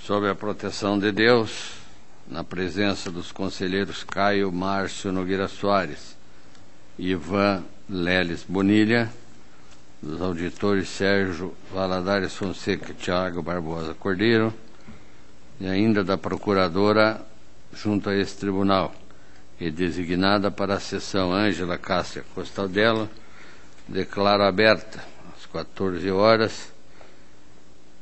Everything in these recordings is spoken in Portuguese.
Sob a proteção de Deus, na presença dos conselheiros Caio Márcio Nogueira Soares, Ivan Leles Bonilha, dos auditores Sérgio Valadares Fonseca e Tiago Barbosa Cordeiro, e ainda da procuradora junto a esse tribunal, e designada para a sessão Ângela Cássia Costaldelo, declaro aberta, às 14 horas,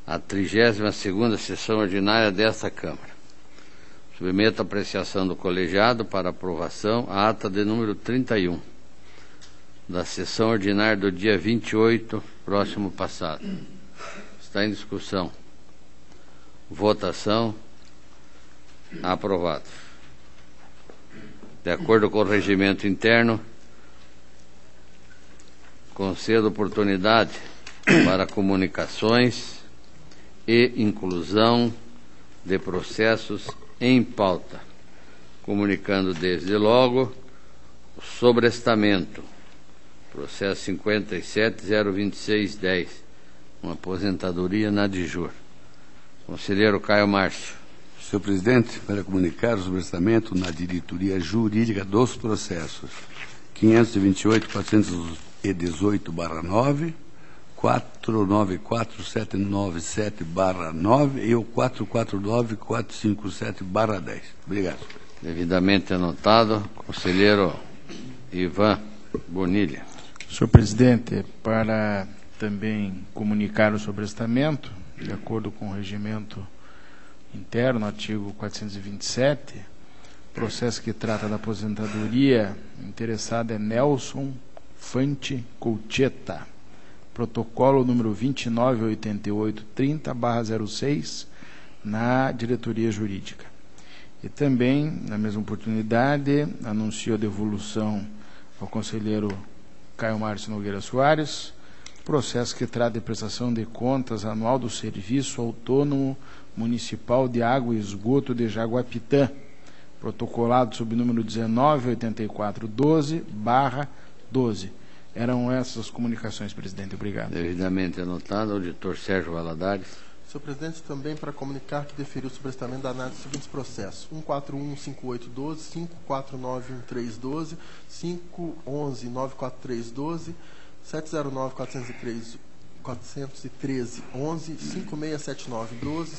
a 32ª sessão ordinária desta Câmara. Submeto a apreciação do colegiado para aprovação a ata de número 31, da sessão ordinária do dia 28, próximo passado. Está em discussão. Votação. Aprovado. De acordo com o regimento interno, concedo oportunidade para comunicações e inclusão de processos em pauta, comunicando desde logo o sobrestamento, processo 57.026.10, uma aposentadoria na DIJUR. Conselheiro Caio Márcio. Senhor presidente, para comunicar o sobrestamento na diretoria jurídica dos processos 528.418/9, 494.797/9 e o 449.457/10. Obrigado. Devidamente anotado. Conselheiro Ivan Bonilha. Senhor presidente, para também comunicar o sobrestamento, de acordo com o regimento interno, artigo 427, processo que trata da aposentadoria, interessado é Nelson Fante Coucheta, protocolo número 298830/06, na diretoria jurídica. E também, na mesma oportunidade, anuncio a devolução ao conselheiro Caio Márcio Nogueira Soares, processo que trata de prestação de contas anual do Serviço Autônomo Municipal de Água e Esgoto de Jaguapitã, protocolado sob número 198412/12. Eram essas comunicações, presidente. Obrigado. Devidamente anotado. Auditor Sérgio Valadares. Senhor presidente, também para comunicar que deferiu o sobrestamento da análise dos seguintes processos: 1415812, 5491312, 511941312, 709.413.11, 567912,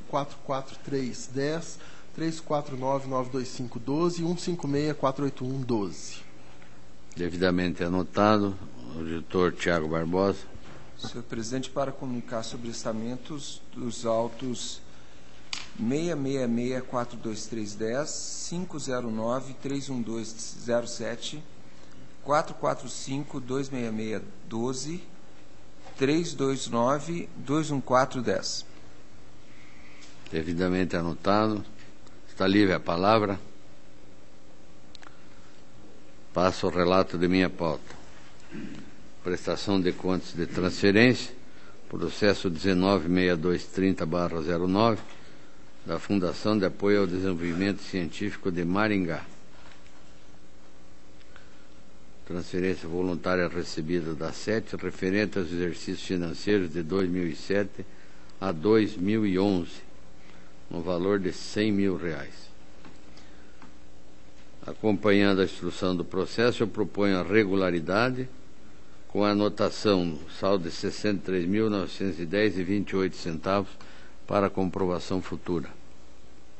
5844.310, 349.92512 e 156.48112. Devidamente anotado. Auditor Tiago Barbosa. Senhor presidente, para comunicar sobrestamentos dos autos 666.42310, 509.31207, 445.26612, 329.21410. Devidamente anotado. Está livre a palavra. Passo o relato de minha pauta. Prestação de contas de transferência, processo 19.6230/09, da Fundação de Apoio ao Desenvolvimento Científico de Maringá. Transferência voluntária recebida da SET, referente aos exercícios financeiros de 2007 a 2011, no valor de R$100 mil. Acompanhando a instrução do processo, eu proponho a regularidade, com a anotação saldo de R$ 63.910,28 para comprovação futura.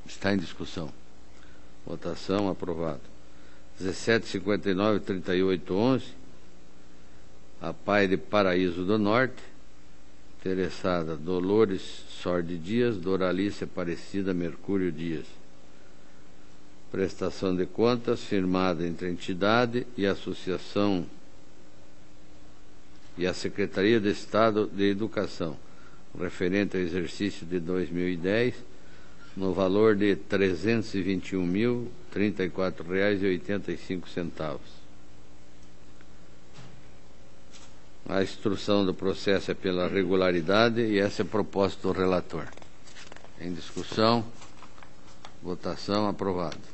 Está em discussão. Votação aprovado. 1759-3811, a PAI de Paraíso do Norte, interessada Dolores Sordi Dias, Doralice Aparecida Mercúrio Dias. Prestação de contas firmada entre a entidade e a associação e a Secretaria de Estado de Educação, referente ao exercício de 2010, no valor de R$ 321.034,85. A instrução do processo é pela regularidade e essa é a proposta do relator. Em discussão, votação, aprovado.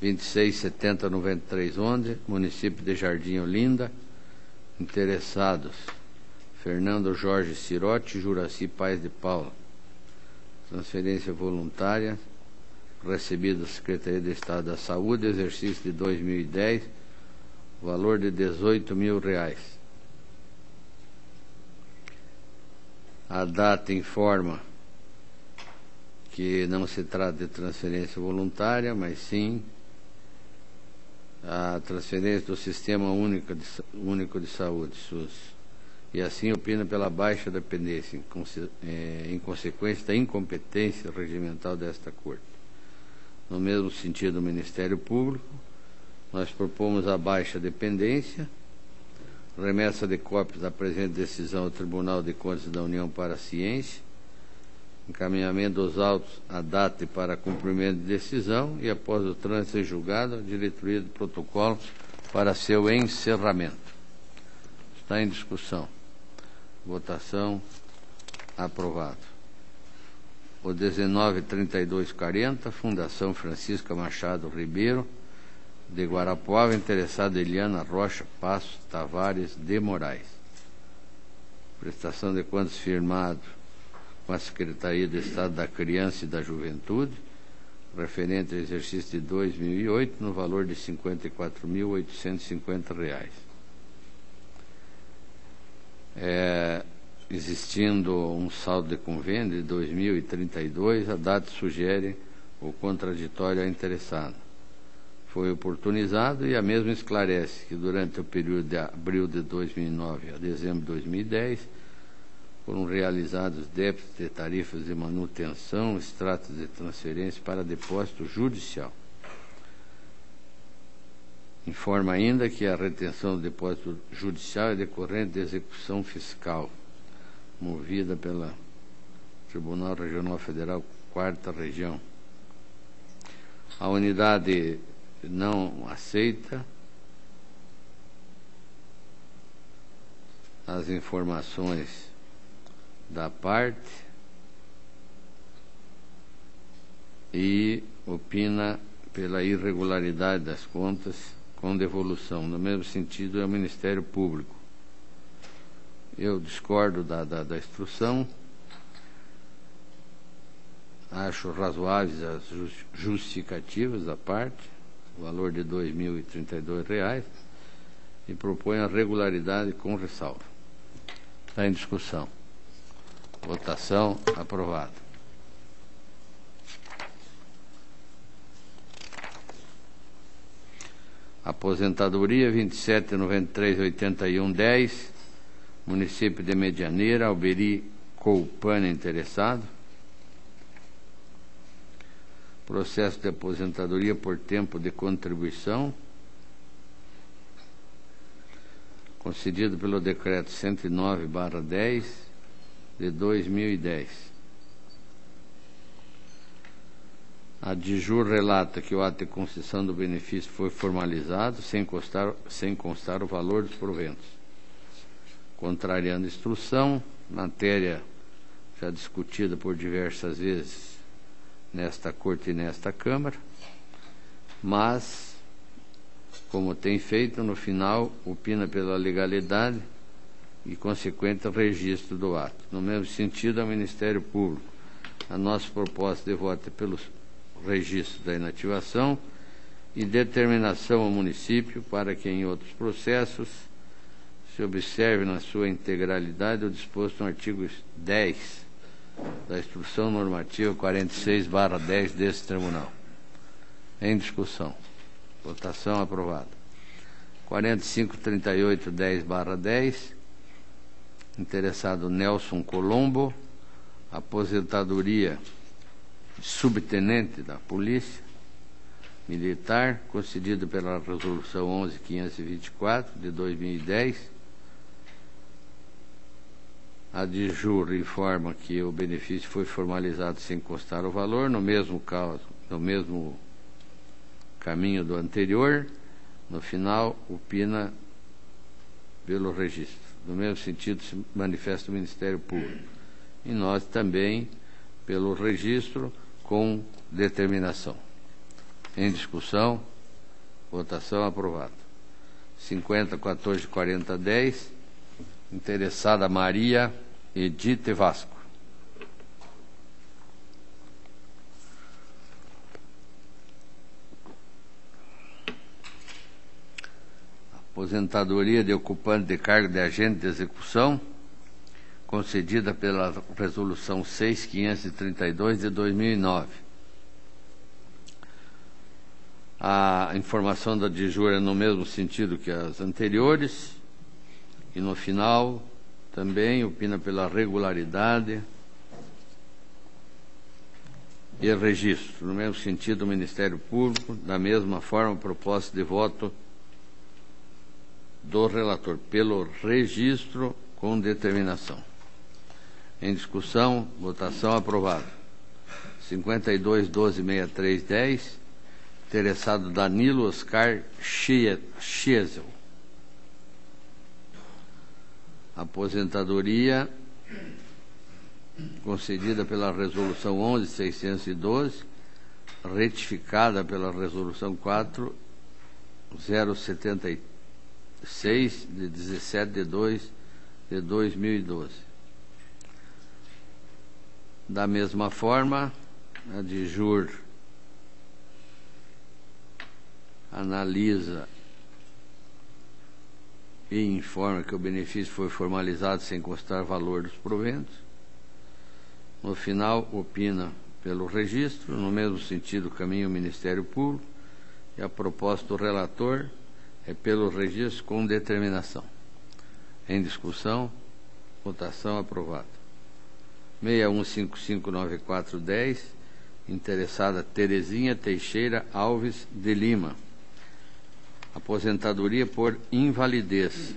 26.70.93.11, município de Jardim Olinda, interessados Fernando Jorge Cirotti e Juraci Paes de Paula. Transferência voluntária recebida da Secretaria de Estado da Saúde, exercício de 2010, valor de R$18 mil. A data informa que não se trata de transferência voluntária, mas sim a transferência do Sistema Único de Saúde, SUS, e assim opina pela baixa dependência, em consequência da incompetência regimental desta Corte. No mesmo sentido, o Ministério Público, nós propomos a baixa dependência, remessa de cópias da presente decisão ao Tribunal de Contas da União para a Ciência, encaminhamento dos autos à data e para cumprimento de decisão e, após o trânsito em julgado, a diretoria do protocolo para seu encerramento. Está em discussão. Votação aprovado. O 19.3240, Fundação Francisca Machado Ribeiro, de Guarapuava, interessada Eliana Rocha Passo Tavares de Moraes. Prestação de contas firmado com a Secretaria de Estado da Criança e da Juventude, referente ao exercício de 2008, no valor de R$ 54.850. Existindo um saldo de convênio de 2032, a data sugere o contraditório ao interessado. Foi oportunizado e a mesma esclarece que durante o período de abril de 2009 a dezembro de 2010 foram realizados débitos de tarifas de manutenção, extratos de transferência para depósito judicial. Informa ainda que a retenção do depósito judicial é decorrente de execução fiscal, movida pelo Tribunal Regional Federal, 4ª Região. A unidade não aceita as informações da parte e opina pela irregularidade das contas com devolução. No mesmo sentido, é o Ministério Público. Eu discordo da instrução. Acho razoáveis as justificativas da parte, o valor de R$ 2.032, e proponho a regularidade com ressalva. Está em discussão. Votação aprovada. Aposentadoria 27.93.81.10, município de Medianeira, Alberi Coupana interessado. Processo de aposentadoria por tempo de contribuição, concedido pelo Decreto 109/10 de 2010. A DIJUR relata que o ato de concessão do benefício foi formalizado sem constar o valor dos proventos. Contrariando a instrução, matéria já discutida por diversas vezes nesta Corte e nesta Câmara, mas, como tem feito, no final, opina pela legalidade e consequente registro do ato. No mesmo sentido, ao Ministério Público, a nossa proposta de voto é pelo registro da inativação e determinação ao município para que em outros processos se observe na sua integralidade o disposto no artigo 10 da Instrução Normativa 46/10 desse Tribunal. Em discussão. Votação aprovada. 4538-10/10, interessado Nelson Colombo, aposentadoria subtenente da Polícia Militar, concedido pela Resolução 11.524 de 2010. A DIJUR informa que o benefício foi formalizado sem constar o valor, no mesmo caminho do anterior. No final, opina pelo registro. No mesmo sentido, se manifesta o Ministério Público. E nós também pelo registro com determinação. Em discussão, votação aprovada. 50.14.40.10, interessada Maria Edith Vasco. aposentadoria de ocupante de cargo de agente de execução, concedida pela Resolução 6.532 de 2009. A informação da DIJUR é no mesmo sentido que as anteriores, e no final também opina pela regularidade e registro. No mesmo sentido, o Ministério Público, da mesma forma, proposta de voto do relator pelo registro com determinação. Em discussão, votação aprovada. 52.12.63.10, interessado Danilo Oscar Schiesel. Aposentadoria concedida pela Resolução 11.612, retificada pela Resolução 4.076, de 17/2 de 2012. Da mesma forma, a DIJUR analisa e informa que o benefício foi formalizado sem constar valor dos proventos. No final, opina pelo registro, no mesmo sentido caminha o Ministério Público, e a proposta do relator é pelo registro com determinação. Em discussão, votação aprovada. 61559410, interessada Terezinha Teixeira Alves de Lima. Aposentadoria por invalidez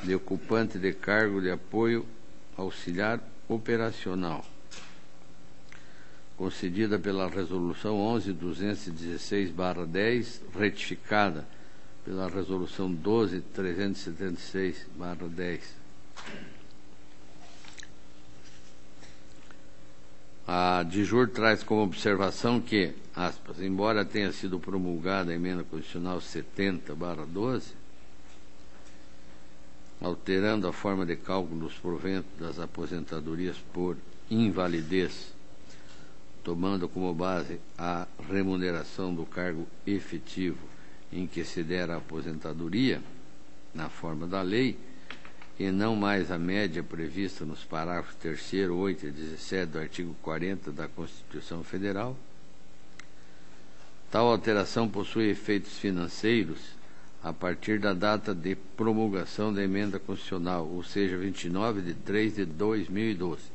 de ocupante de cargo de apoio auxiliar operacional, concedida pela Resolução 11.216/10, retificada pela Resolução 12.376/10. A DIJUR traz como observação que, aspas, embora tenha sido promulgada a emenda constitucional 70/12, alterando a forma de cálculo dos proventos das aposentadorias por invalidez, tomando como base a remuneração do cargo efetivo em que se dera a aposentadoria, na forma da lei, e não mais a média prevista nos parágrafos 3º, 8 e 17 do artigo 40 da Constituição Federal. Tal alteração possui efeitos financeiros a partir da data de promulgação da emenda constitucional, ou seja, 29/3/2012.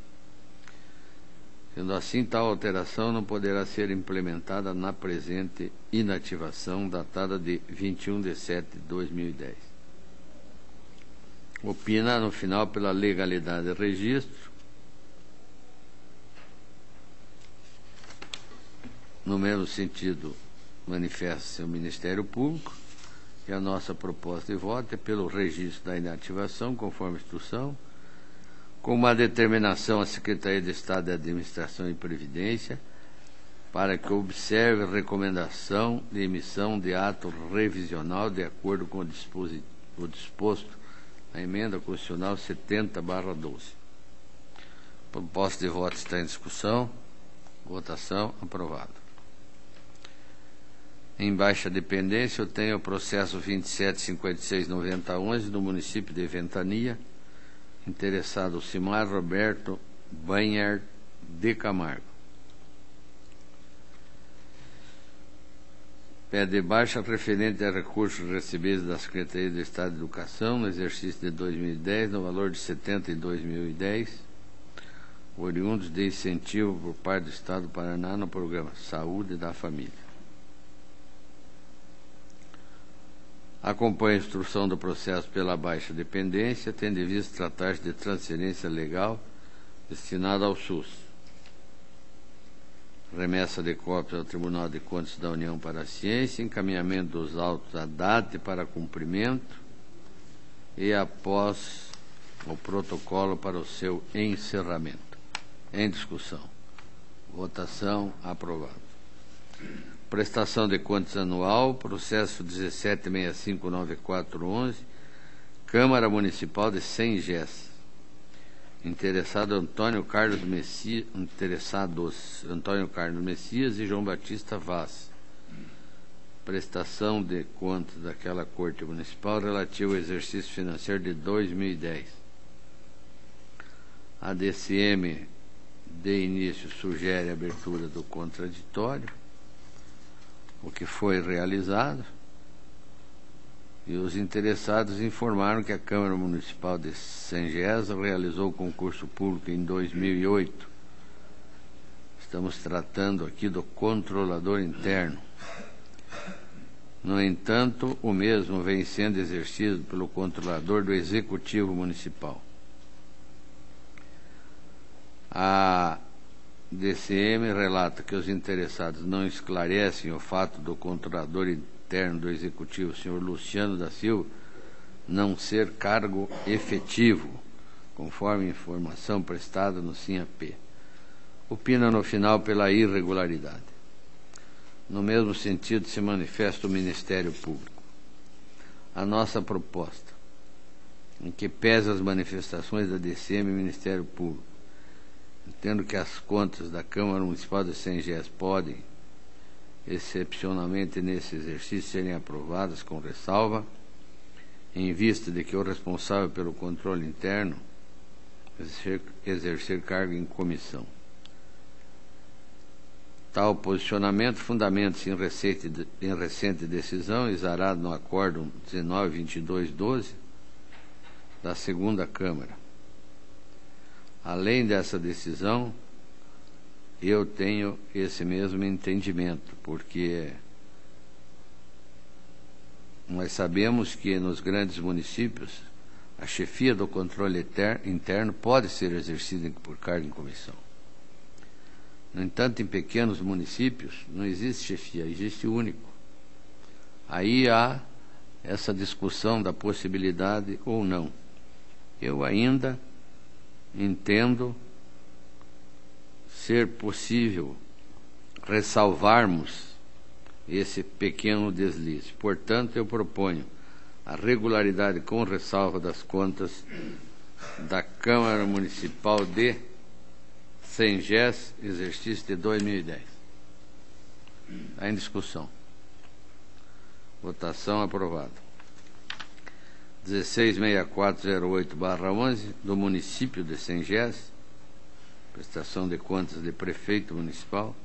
Sendo assim, tal alteração não poderá ser implementada na presente inativação, datada de 21/7/2010. Opina, no final, pela legalidade do registro. No mesmo sentido, manifesta-se o Ministério Público, e a nossa proposta de voto é pelo registro da inativação, conforme instrução, com uma determinação à Secretaria de Estado de Administração e Previdência, para que observe a recomendação de emissão de ato revisional de acordo com o disposto na emenda constitucional 70/12. Proposta de voto está em discussão. Votação aprovada. Em baixa dependência, eu tenho o processo 27.56.9011 do município de Ventania, interessado Simar Roberto Banhart de Camargo. Pede de baixa referente a recursos recebidos da Secretaria de Estado de Educação no exercício de 2010, no valor de 72.010, oriundos de incentivo por parte do Estado do Paraná no programa Saúde da Família. Acompanha a instrução do processo pela baixa dependência, tendo em vista tratar-se de transferência legal destinada ao SUS. Remessa de cópias ao Tribunal de Contas da União para a Ciência, encaminhamento dos autos à DATE para cumprimento e após o protocolo para o seu encerramento. Em discussão. Votação aprovada. Prestação de contas anual, processo 17.659411, Câmara Municipal de Sengés. Interessados Antônio Carlos Messias, e João Batista Vaz. prestação de contas daquela Corte Municipal relativa ao exercício financeiro de 2010. A DCM, de início, sugere a abertura do contraditório, o que foi realizado, e os interessados informaram que a Câmara Municipal de Sengés realizou o concurso público em 2008. Estamos tratando aqui do controlador interno. No entanto, o mesmo vem sendo exercido pelo controlador do Executivo Municipal. A DCM relata que os interessados não esclarecem o fato do controlador interno do Executivo, senhor Luciano da Silva, não ser cargo efetivo, conforme informação prestada no SINAP. Opina no final pela irregularidade. No mesmo sentido se manifesta o Ministério Público. A nossa proposta, em que pese as manifestações da DCM e Ministério Público, entendo que as contas da Câmara Municipal de Sengés podem, excepcionalmente nesse exercício, serem aprovadas com ressalva, em vista de que o responsável pelo controle interno exercer cargo em comissão. Tal posicionamento fundamenta-se em recente decisão, exarado no Acórdão 19.22.12 da Segunda Câmara. Além dessa decisão, eu tenho esse mesmo entendimento, porque nós sabemos que nos grandes municípios a chefia do controle interno pode ser exercida por cargo em comissão. No entanto, em pequenos municípios não existe chefia, existe único. Aí há essa discussão da possibilidade ou não. Eu ainda entendo ser possível ressalvarmos esse pequeno deslize. Portanto, eu proponho a regularidade com ressalva das contas da Câmara Municipal de Sengés, exercício de 2010. Está em discussão. Votação aprovada. 166408/11 do município de Sengés, prestação de contas de prefeito municipal,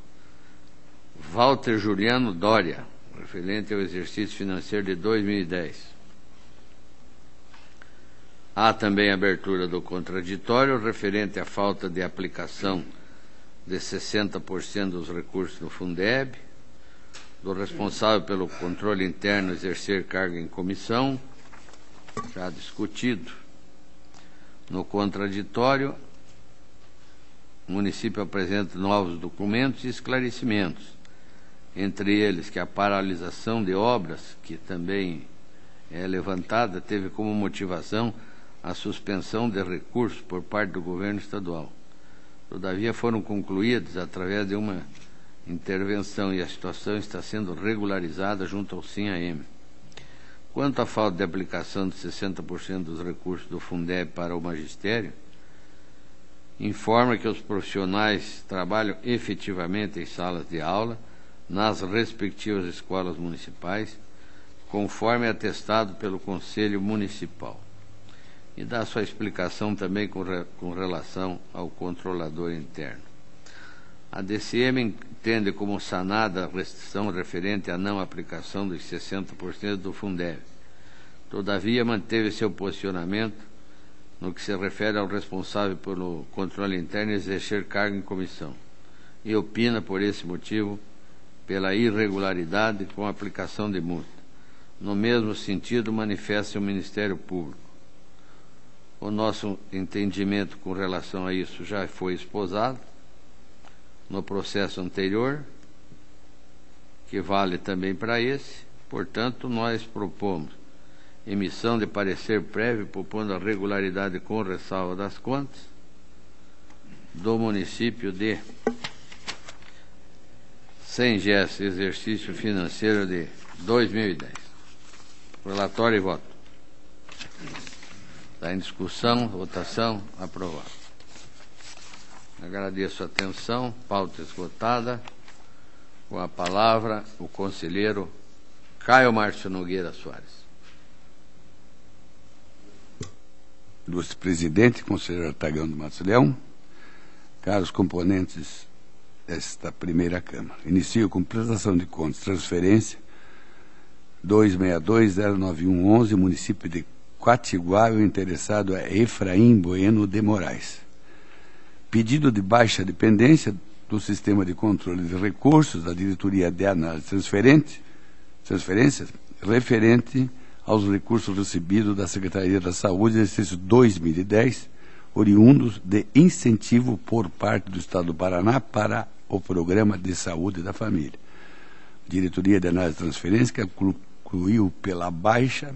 Walter Juliano Dória, referente ao exercício financeiro de 2010. Há também a abertura do contraditório referente à falta de aplicação de 60% dos recursos do Fundeb, do responsável pelo controle interno exercer cargo em comissão, já discutido. No contraditório, o município apresenta novos documentos e esclarecimentos, entre eles que a paralisação de obras, que também é levantada, teve como motivação a suspensão de recursos por parte do governo estadual. Todavia, foram concluídos através de uma intervenção e a situação está sendo regularizada junto ao SINAM. Quanto à falta de aplicação de 60% dos recursos do Fundeb para o magistério, informa que os profissionais trabalham efetivamente em salas de aula nas respectivas escolas municipais, conforme atestado pelo Conselho Municipal. E dá sua explicação também com relação ao controlador interno. A DCM entende como sanada a restrição referente à não aplicação dos 60% do Fundeb. Todavia, manteve seu posicionamento no que se refere ao responsável pelo controle interno exercer cargo em comissão, e opina, por esse motivo, pela irregularidade com a aplicação de multa. No mesmo sentido, manifesta o Ministério Público. O nosso entendimento com relação a isso já foi esposado no processo anterior, que vale também para esse. Portanto, nós propomos emissão de parecer prévio propondo a regularidade com ressalva das contas do município de Sengés, exercício financeiro de 2010. Relatório e voto. Está em discussão, votação, aprovado. Agradeço a atenção, pauta esgotada. Com a palavra, o conselheiro Caio Márcio Nogueira Soares. Ilustre presidente, conselheiro Artagão do Matos Leão, caros componentes desta primeira Câmara. Inicio com prestação de contas, transferência 262-09111, município de Quatiguá, o interessado é Efraim Bueno de Moraes. Pedido de baixa dependência do Sistema de Controle de Recursos da Diretoria de Análise Transferências, referente aos recursos recebidos da Secretaria da Saúde, exercício 2010, oriundos de incentivo por parte do Estado do Paraná para o Programa de Saúde da Família. Diretoria de Análise de Transferências que concluiu pela baixa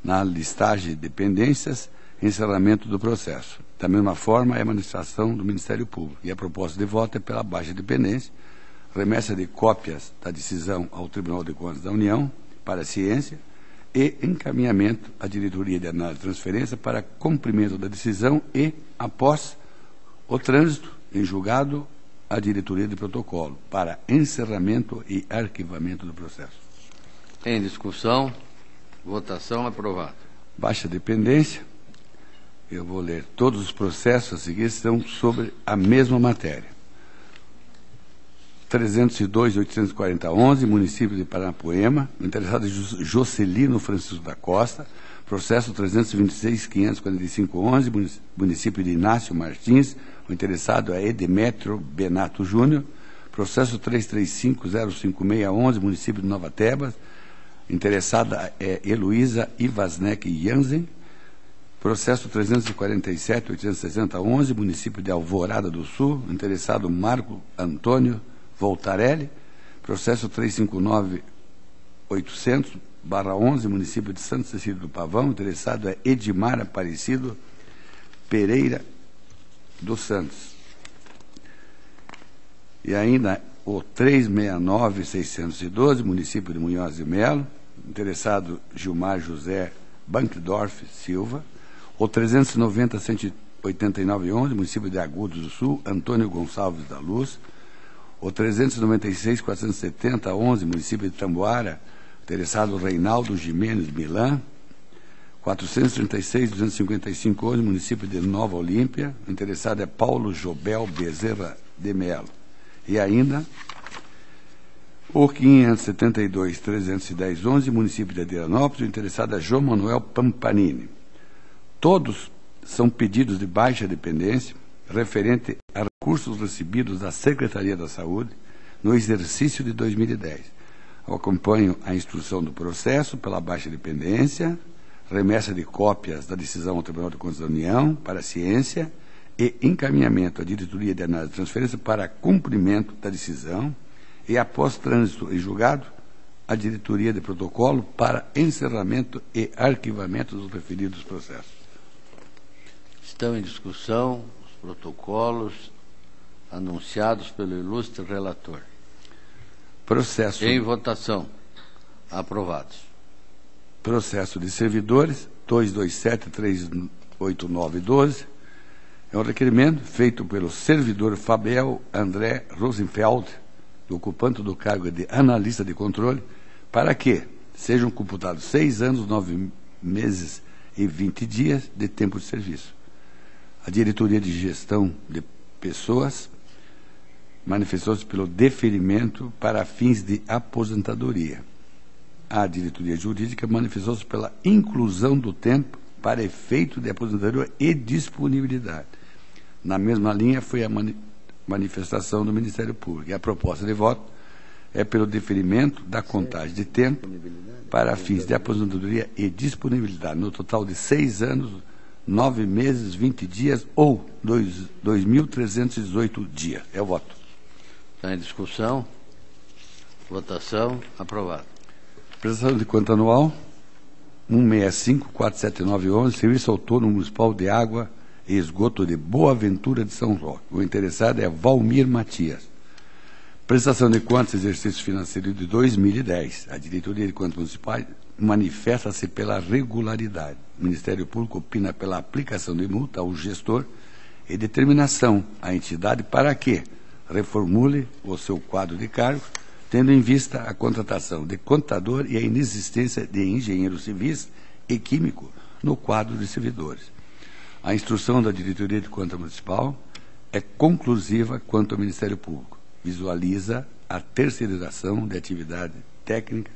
na listagem de dependências, encerramento do processo. Da mesma forma, é a administração do Ministério Público. E a proposta de voto é pela baixa dependência, remessa de cópias da decisão ao Tribunal de Contas da União para a ciência e encaminhamento à Diretoria de Análise de Transferência para cumprimento da decisão e, após o trânsito em julgado, à Diretoria de Protocolo para encerramento e arquivamento do processo. Em discussão, votação aprovado. Baixa dependência. Eu vou ler todos os processos a seguir, estão sobre a mesma matéria. 302.840.11, município de Paranapoema, interessado é Jocelino Francisco da Costa, processo 326.545.11, município de Inácio Martins, o interessado é Edemetrio Benato Júnior, processo 335.056.11, município de Nova Tebas, interessada é Heloísa Ivasnek Jansen, processo 347.860.11, município de Alvorada do Sul, interessado Marco Antônio Voltarelli, processo 359.800/11, município de Santa Cecília do Pavão, interessado é Edmar Aparecido Pereira dos Santos. E ainda o 369.612, município de Munhoz de Melo, interessado Gilmar José Bankdorf Silva, o 390.189.11, município de Agudos do Sul, Antônio Gonçalves da Luz, o 396.470.11, município de Tamboara, interessado Reinaldo Jimenez Milan, 436.255.11, município de Nova Olímpia, interessado é Paulo Jobel Bezerra de Melo. E ainda o 572.310.11, município de Adrianópolis, interessado é João Manuel Pampanini. Todos são pedidos de baixa dependência, referente a recursos recebidos da Secretaria da Saúde no exercício de 2010. Eu acompanho a instrução do processo pela baixa dependência, remessa de cópias da decisão ao Tribunal de Contas da União para a ciência e encaminhamento à Diretoria de Análise de Transferência para cumprimento da decisão e, após trânsito em julgado, à Diretoria de Protocolo para encerramento e arquivamento dos referidos processos. Estão em discussão os protocolos anunciados pelo ilustre relator. Processo. Em votação. Aprovados. Processo de servidores 227.389.12. É um requerimento feito pelo servidor Fabiel André Rosenfeld, ocupante do cargo de analista de controle, para que sejam computados 6 anos, 9 meses e 20 dias de tempo de serviço. A Diretoria de Gestão de Pessoas manifestou-se pelo deferimento para fins de aposentadoria. A Diretoria Jurídica manifestou-se pela inclusão do tempo para efeito de aposentadoria e disponibilidade. Na mesma linha foi a manifestação do Ministério Público. E a proposta de voto é pelo deferimento da contagem de tempo para fins de aposentadoria e disponibilidade, no total de 6 anos, 9 meses, 20 dias ou 2.318 dias. É o voto. Está em discussão. Votação. Aprovado. Prestação de conta anual 165.479.11, Serviço Autônomo Municipal de Água e Esgoto de Boa Ventura de São Roque. O interessado é Valmir Matias. Prestação de contas exercício financeiro de 2010. A Diretoria de Contas Municipais manifesta-se pela regularidade. O Ministério Público opina pela aplicação de multa ao gestor e determinação à entidade para que reformule o seu quadro de cargos, tendo em vista a contratação de contador e a inexistência de engenheiros civis e químico no quadro de servidores. A instrução da Diretoria de Conta Municipal é conclusiva quanto ao Ministério Público. Visualiza a terceirização de atividade técnica,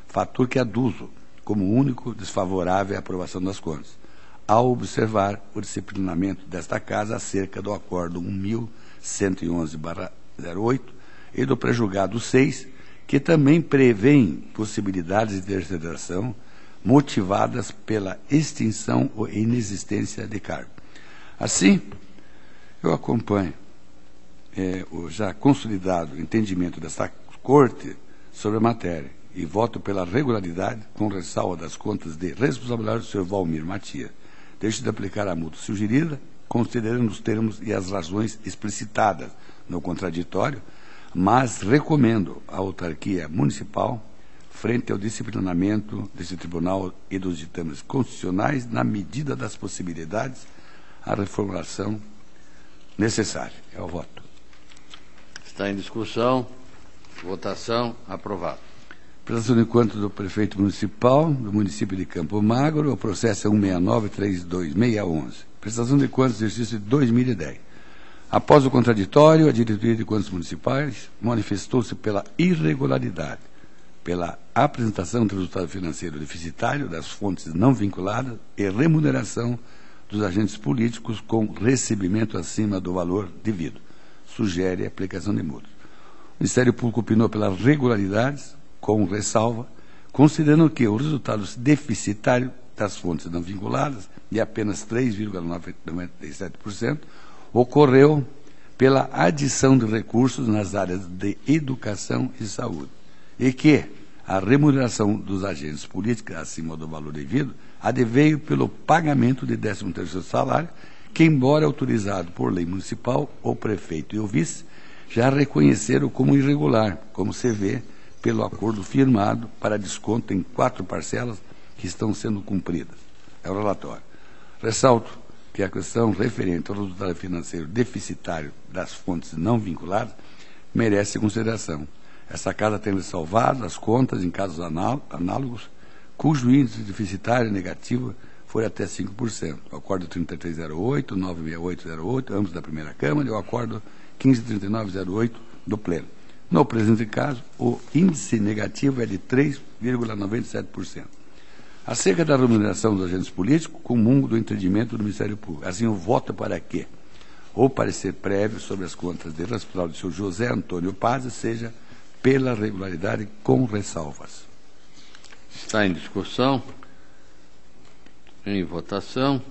fator que aduzo como único desfavorável à aprovação das contas, ao observar o disciplinamento desta Casa acerca do Acordo 1111/08 e do pré-julgado 6, que também prevêem possibilidades de terceirização motivadas pela extinção ou inexistência de cargo. Assim, eu acompanho o já consolidado entendimento desta Corte sobre a matéria e voto pela regularidade, com ressalva das contas de responsabilidade do Sr. Valmir Matias. Deixo de aplicar a multa sugerida, considerando os termos e as razões explicitadas no contraditório, mas recomendo à autarquia municipal, frente ao disciplinamento desse tribunal e dos ditames constitucionais, na medida das possibilidades, a reformulação necessária. É o voto. Está em discussão. Votação. Aprovado. Prestação de contas do prefeito municipal do município de Campo Magro, o processo é 169-32611. Prestação de contas do exercício de 2010. Após o contraditório, a Diretoria de Contas Municipais manifestou-se pela irregularidade, pela apresentação do resultado financeiro deficitário das fontes não vinculadas e remuneração dos agentes políticos com recebimento acima do valor devido. Sugere a aplicação de multas. O Ministério Público opinou pelas regularidades, com ressalva, considerando que o resultado deficitário das fontes não vinculadas, de apenas 3,97%, ocorreu pela adição de recursos nas áreas de educação e saúde, e que a remuneração dos agentes políticos acima do valor devido adveio pelo pagamento de 13º salário, que, embora autorizado por lei municipal, o prefeito e o vice já reconheceram como irregular, como se vê pelo acordo firmado para desconto em 4 parcelas que estão sendo cumpridas. É o relatório. Ressalto que a questão referente ao resultado financeiro deficitário das fontes não vinculadas merece consideração. Essa Casa tem ressalvado as contas em casos análogos, cujo índice deficitário negativo foi até 5%. O acordo 3308, 96808, ambos da primeira Câmara, e o acordo 153908 do Pleno. No presente caso, o índice negativo é de 3,97%. Acerca da remuneração dos agentes políticos, comungo do entendimento do Ministério Público. Assim, o voto para que o parecer prévio sobre as contas de responsabilidade do Sr. José Antônio Paz seja pela regularidade com ressalvas. Está em discussão. Em votação.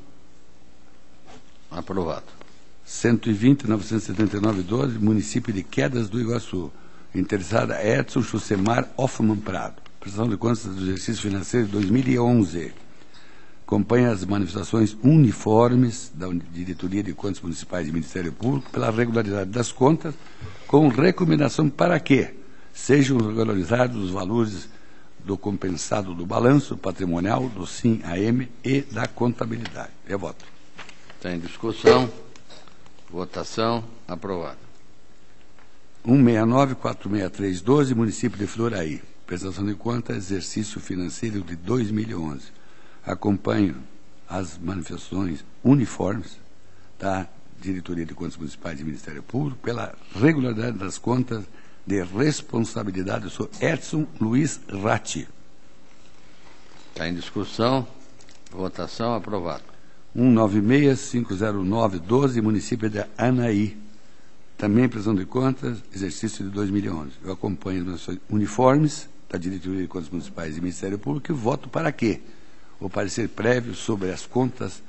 Aprovado. 120.979.12, município de Quedas do Iguaçu. Interessada Edson Chusemar Hoffman Prado. Prestação de contas do exercício financeiro de 2011. Acompanha as manifestações uniformes da Diretoria de Contas Municipais e Ministério Público pela regularidade das contas, com recomendação para que sejam regularizados os valores do compensado do balanço patrimonial, do SIM-AM e da contabilidade. É voto. Está em discussão. Votação. Aprovado. 169.463.12, município de Floraí. Prestação de contas, exercício financeiro de 2011. Acompanho as manifestações uniformes da Diretoria de Contas Municipais e Ministério Público pela regularidade das contas de responsabilidade do Sr. Edson Luiz Ratti. Está em discussão. Votação. Aprovado. 196.509.12, município de Anaí. Também prestação de contas, exercício de 2011. Eu acompanho as manifestações uniformes da Diretoria de Contas Municipais e Ministério Público e voto para que o parecer prévio sobre as contas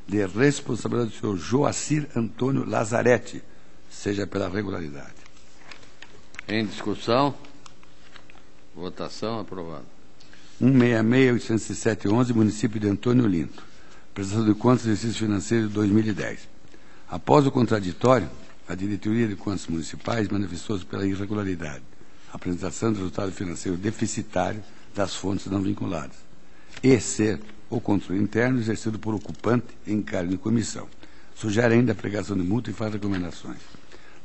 de responsabilidade do Sr. Joacir Antônio Lazarete seja pela regularidade. Em discussão. Votação. Aprovado. 166.807.11, município de Antônio Olinto. Prestação de contas, exercício financeiro de 2010. Após o contraditório, a Diretoria de Contas Municipais manifestou-se pela irregularidade, apresentação do resultado financeiro deficitário das fontes não vinculadas, e ser o controle interno exercido por ocupante em cargo de comissão. Sugere ainda a aplicação de multa e faz recomendações.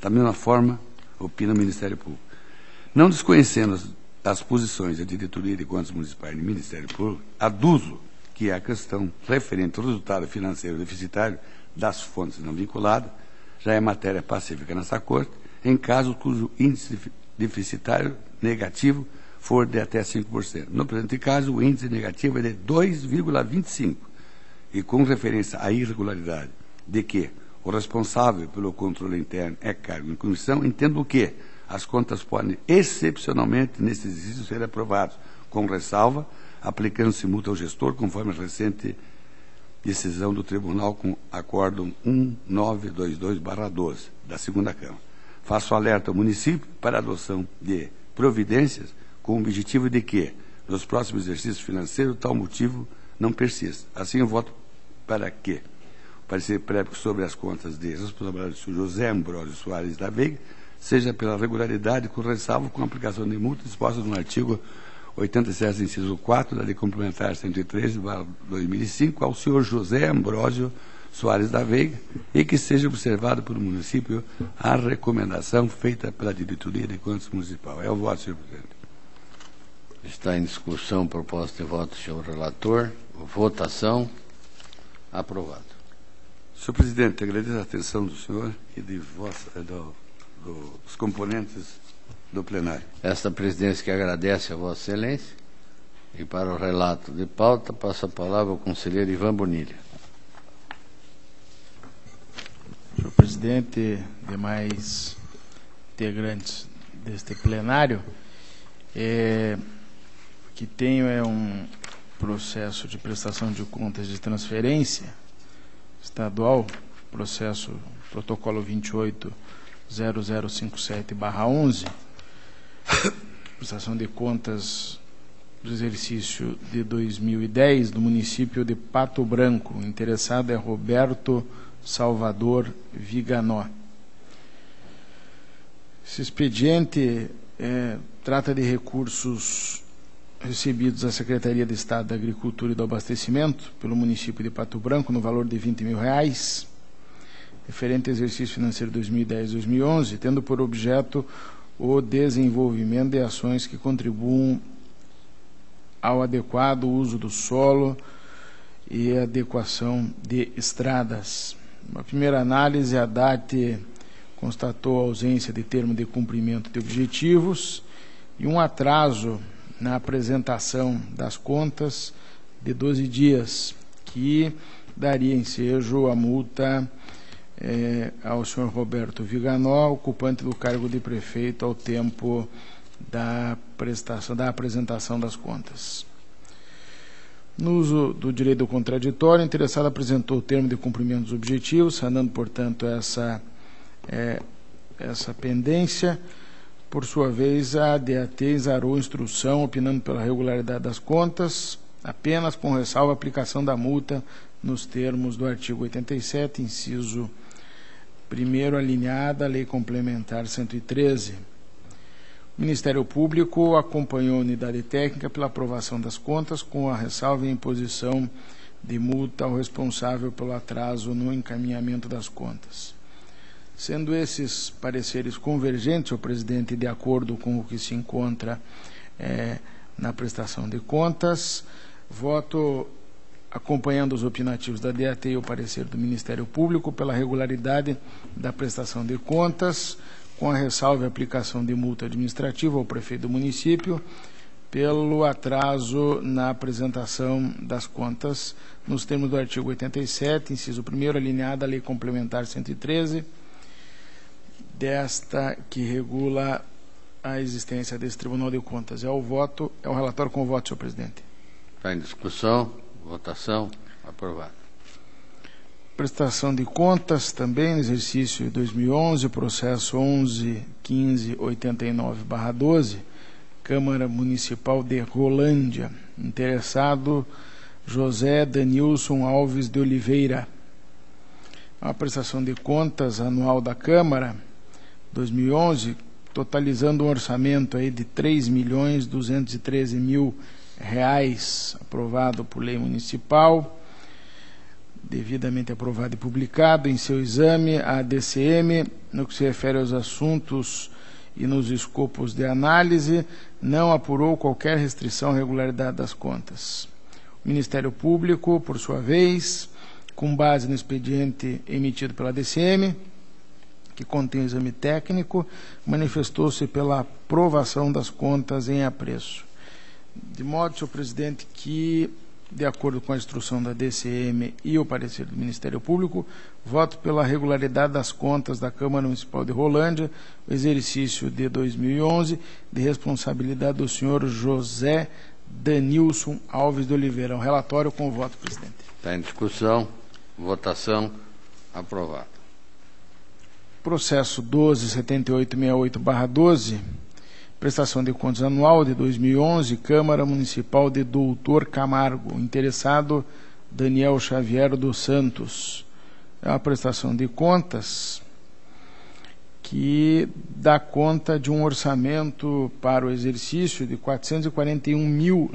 Da mesma forma, opina o Ministério Público. Não desconhecendo as posições da Diretoria de Contas Municipais e do Ministério Público, aduzo que a questão referente ao resultado financeiro deficitário das fontes não vinculadas já é matéria pacífica nessa Corte, em caso cujo índice deficitário negativo for de até 5%. No presente caso, o índice negativo é de 2,25%, e com referência à irregularidade de que o responsável pelo controle interno é cargo em comissão, entendo que as contas podem, excepcionalmente, nesse exercício, ser aprovadas, com ressalva, aplicando-se multa ao gestor, conforme a recente decisão do Tribunal com Acórdão 1922/12, da segunda Câmara. Faço alerta ao município para a adoção de providências com o objetivo de que, nos próximos exercícios financeiros, tal motivo não persista. Assim, eu voto para que o parecer prévio sobre as contas de responsabilidade do senhor José Ambrósio Soares da Veiga seja pela regularidade, com ressalvo com a aplicação de multa disposta no artigo 87, inciso 4, da Lei Complementar 113/2005, ao senhor José Ambrósio Soares da Veiga, e que seja observado pelo município a recomendação feita pela Diretoria de Contas Municipal. É o voto, senhor presidente. Está em discussão proposta de voto do senhor relator. Votação. Aprovado. Senhor presidente, agradeço a atenção do senhor e de dos componentes do plenário. Esta presidência que agradece a Vossa Excelência. E para o relato de pauta, passa a palavra ao conselheiro Ivan Bonilha. Senhor presidente, demais integrantes deste plenário, o que tenho é um processo de prestação de contas de transferência estadual, protocolo 28.0057/11, prestação de contas do exercício de 2010 do município de Pato Branco. O interessado é Roberto Salvador Viganó. Esse expediente trata de recursos recebidos da Secretaria de Estado da Agricultura e do Abastecimento pelo município de Pato Branco no valor de R$20 mil, referente ao exercício financeiro 2010-2011, tendo por objeto o desenvolvimento de ações que contribuam ao adequado uso do solo e adequação de estradas. Na primeira análise, a DAT constatou a ausência de termo de cumprimento de objetivos e um atraso na apresentação das contas de 12 dias, que daria ensejo à multa ao senhor Roberto Viganó, ocupante do cargo de prefeito, ao tempo da apresentação das contas. No uso do direito contraditório, o interessado apresentou o termo de cumprimento dos objetivos, sanando, portanto, essa pendência. Por sua vez, a DAT exarou instrução opinando pela regularidade das contas, apenas com ressalva a aplicação da multa nos termos do artigo 87, inciso 1º, alineada à Lei Complementar 113. O Ministério Público acompanhou a unidade técnica pela aprovação das contas, com a ressalva e imposição de multa ao responsável pelo atraso no encaminhamento das contas. Sendo esses pareceres convergentes, senhor presidente, de acordo com o que se encontra na prestação de contas, voto acompanhando os opinativos da DAT e o parecer do Ministério Público pela regularidade da prestação de contas, com a ressalva e aplicação de multa administrativa ao prefeito do município pelo atraso na apresentação das contas nos termos do artigo 87, inciso 1º, alineada à Lei Complementar 113, desta que regula a existência desse Tribunal de Contas. É o relatório com o voto, senhor presidente. Está em discussão. Votação. Aprovado. Prestação de contas também no exercício de 2011, processo 11.1589/12, Câmara Municipal de Rolândia. Interessado José Danilson Alves de Oliveira. A prestação de contas anual da Câmara 2011, totalizando um orçamento aí de R$3.213.000, aprovado por lei municipal, devidamente aprovado e publicado. Em seu exame, a DCM, no que se refere aos assuntos e nos escopos de análise, não apurou qualquer restrição à regularidade das contas. O Ministério Público, por sua vez, com base no expediente emitido pela DCM, que contém o exame técnico, manifestou-se pela aprovação das contas em apreço. De modo, senhor presidente, que, de acordo com a instrução da DCM e o parecer do Ministério Público, voto pela regularidade das contas da Câmara Municipal de Rolândia, o exercício de 2011, de responsabilidade do senhor José Danilson Alves de Oliveira. O relatório com o voto, presidente. Está em discussão. Votação. Aprovado. Processo 12.7868/12, prestação de contas anual de 2011, Câmara Municipal de Doutor Camargo. Interessado, Daniel Xavier dos Santos. É uma prestação de contas que dá conta de um orçamento para o exercício de R$ 441 mil,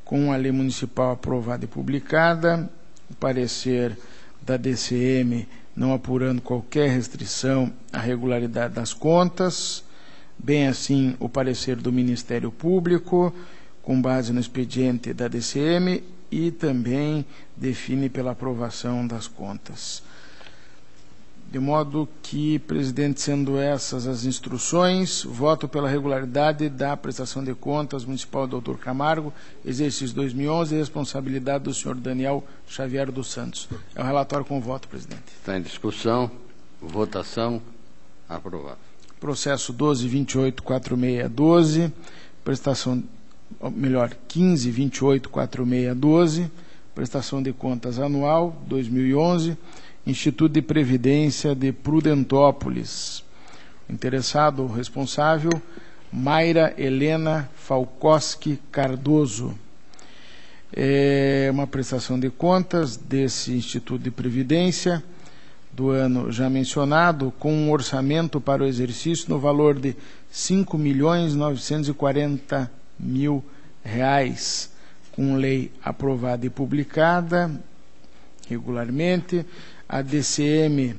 com a lei municipal aprovada e publicada, o parecer da DCM não apurando qualquer restrição à regularidade das contas, bem assim o parecer do Ministério Público, com base no expediente da DCM, e também define pela aprovação das contas. De modo que, presidente, sendo essas as instruções, voto pela regularidade da prestação de contas municipal do Dr. Camargo, exercício 2011, responsabilidade do senhor Daniel Xavier dos Santos. É o relatório com voto, presidente. Está em discussão. Votação. Aprovado. Processo 12.284612, prestação, melhor, 15.284612, prestação de contas anual 2011, Instituto de Previdência de Prudentópolis. Interessado, o responsável, Mayra Helena Falcoski Cardoso. É uma prestação de contas desse Instituto de Previdência do ano já mencionado, com um orçamento para o exercício no valor de R$ 5.940.000, com lei aprovada e publicada regularmente. A DCM,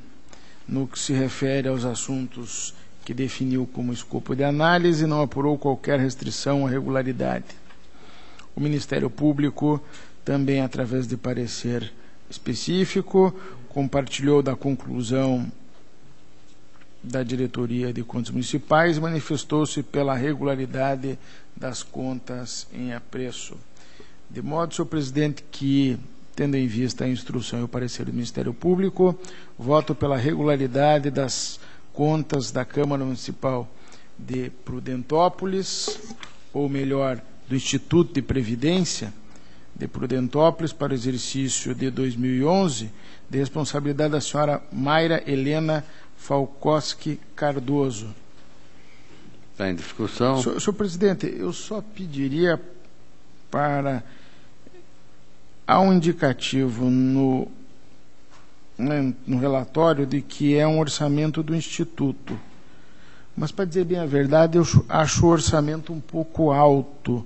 no que se refere aos assuntos que definiu como escopo de análise, não apurou qualquer restrição à regularidade. O Ministério Público, também através de parecer específico, compartilhou da conclusão da Diretoria de Contas Municipais e manifestou-se pela regularidade das contas em apreço. De modo, senhor presidente, que, tendo em vista a instrução e o parecer do Ministério Público, voto pela regularidade das contas da Câmara Municipal de Prudentópolis, ou melhor, do Instituto de Previdência de Prudentópolis para o exercício de 2011, de responsabilidade da senhora Mayra Helena Falcoski Cardoso. Está em discussão. Senhor presidente, eu só pediria para... Há um indicativo no relatório de que é um orçamento do Instituto. Mas, para dizer bem a verdade, eu acho o orçamento um pouco alto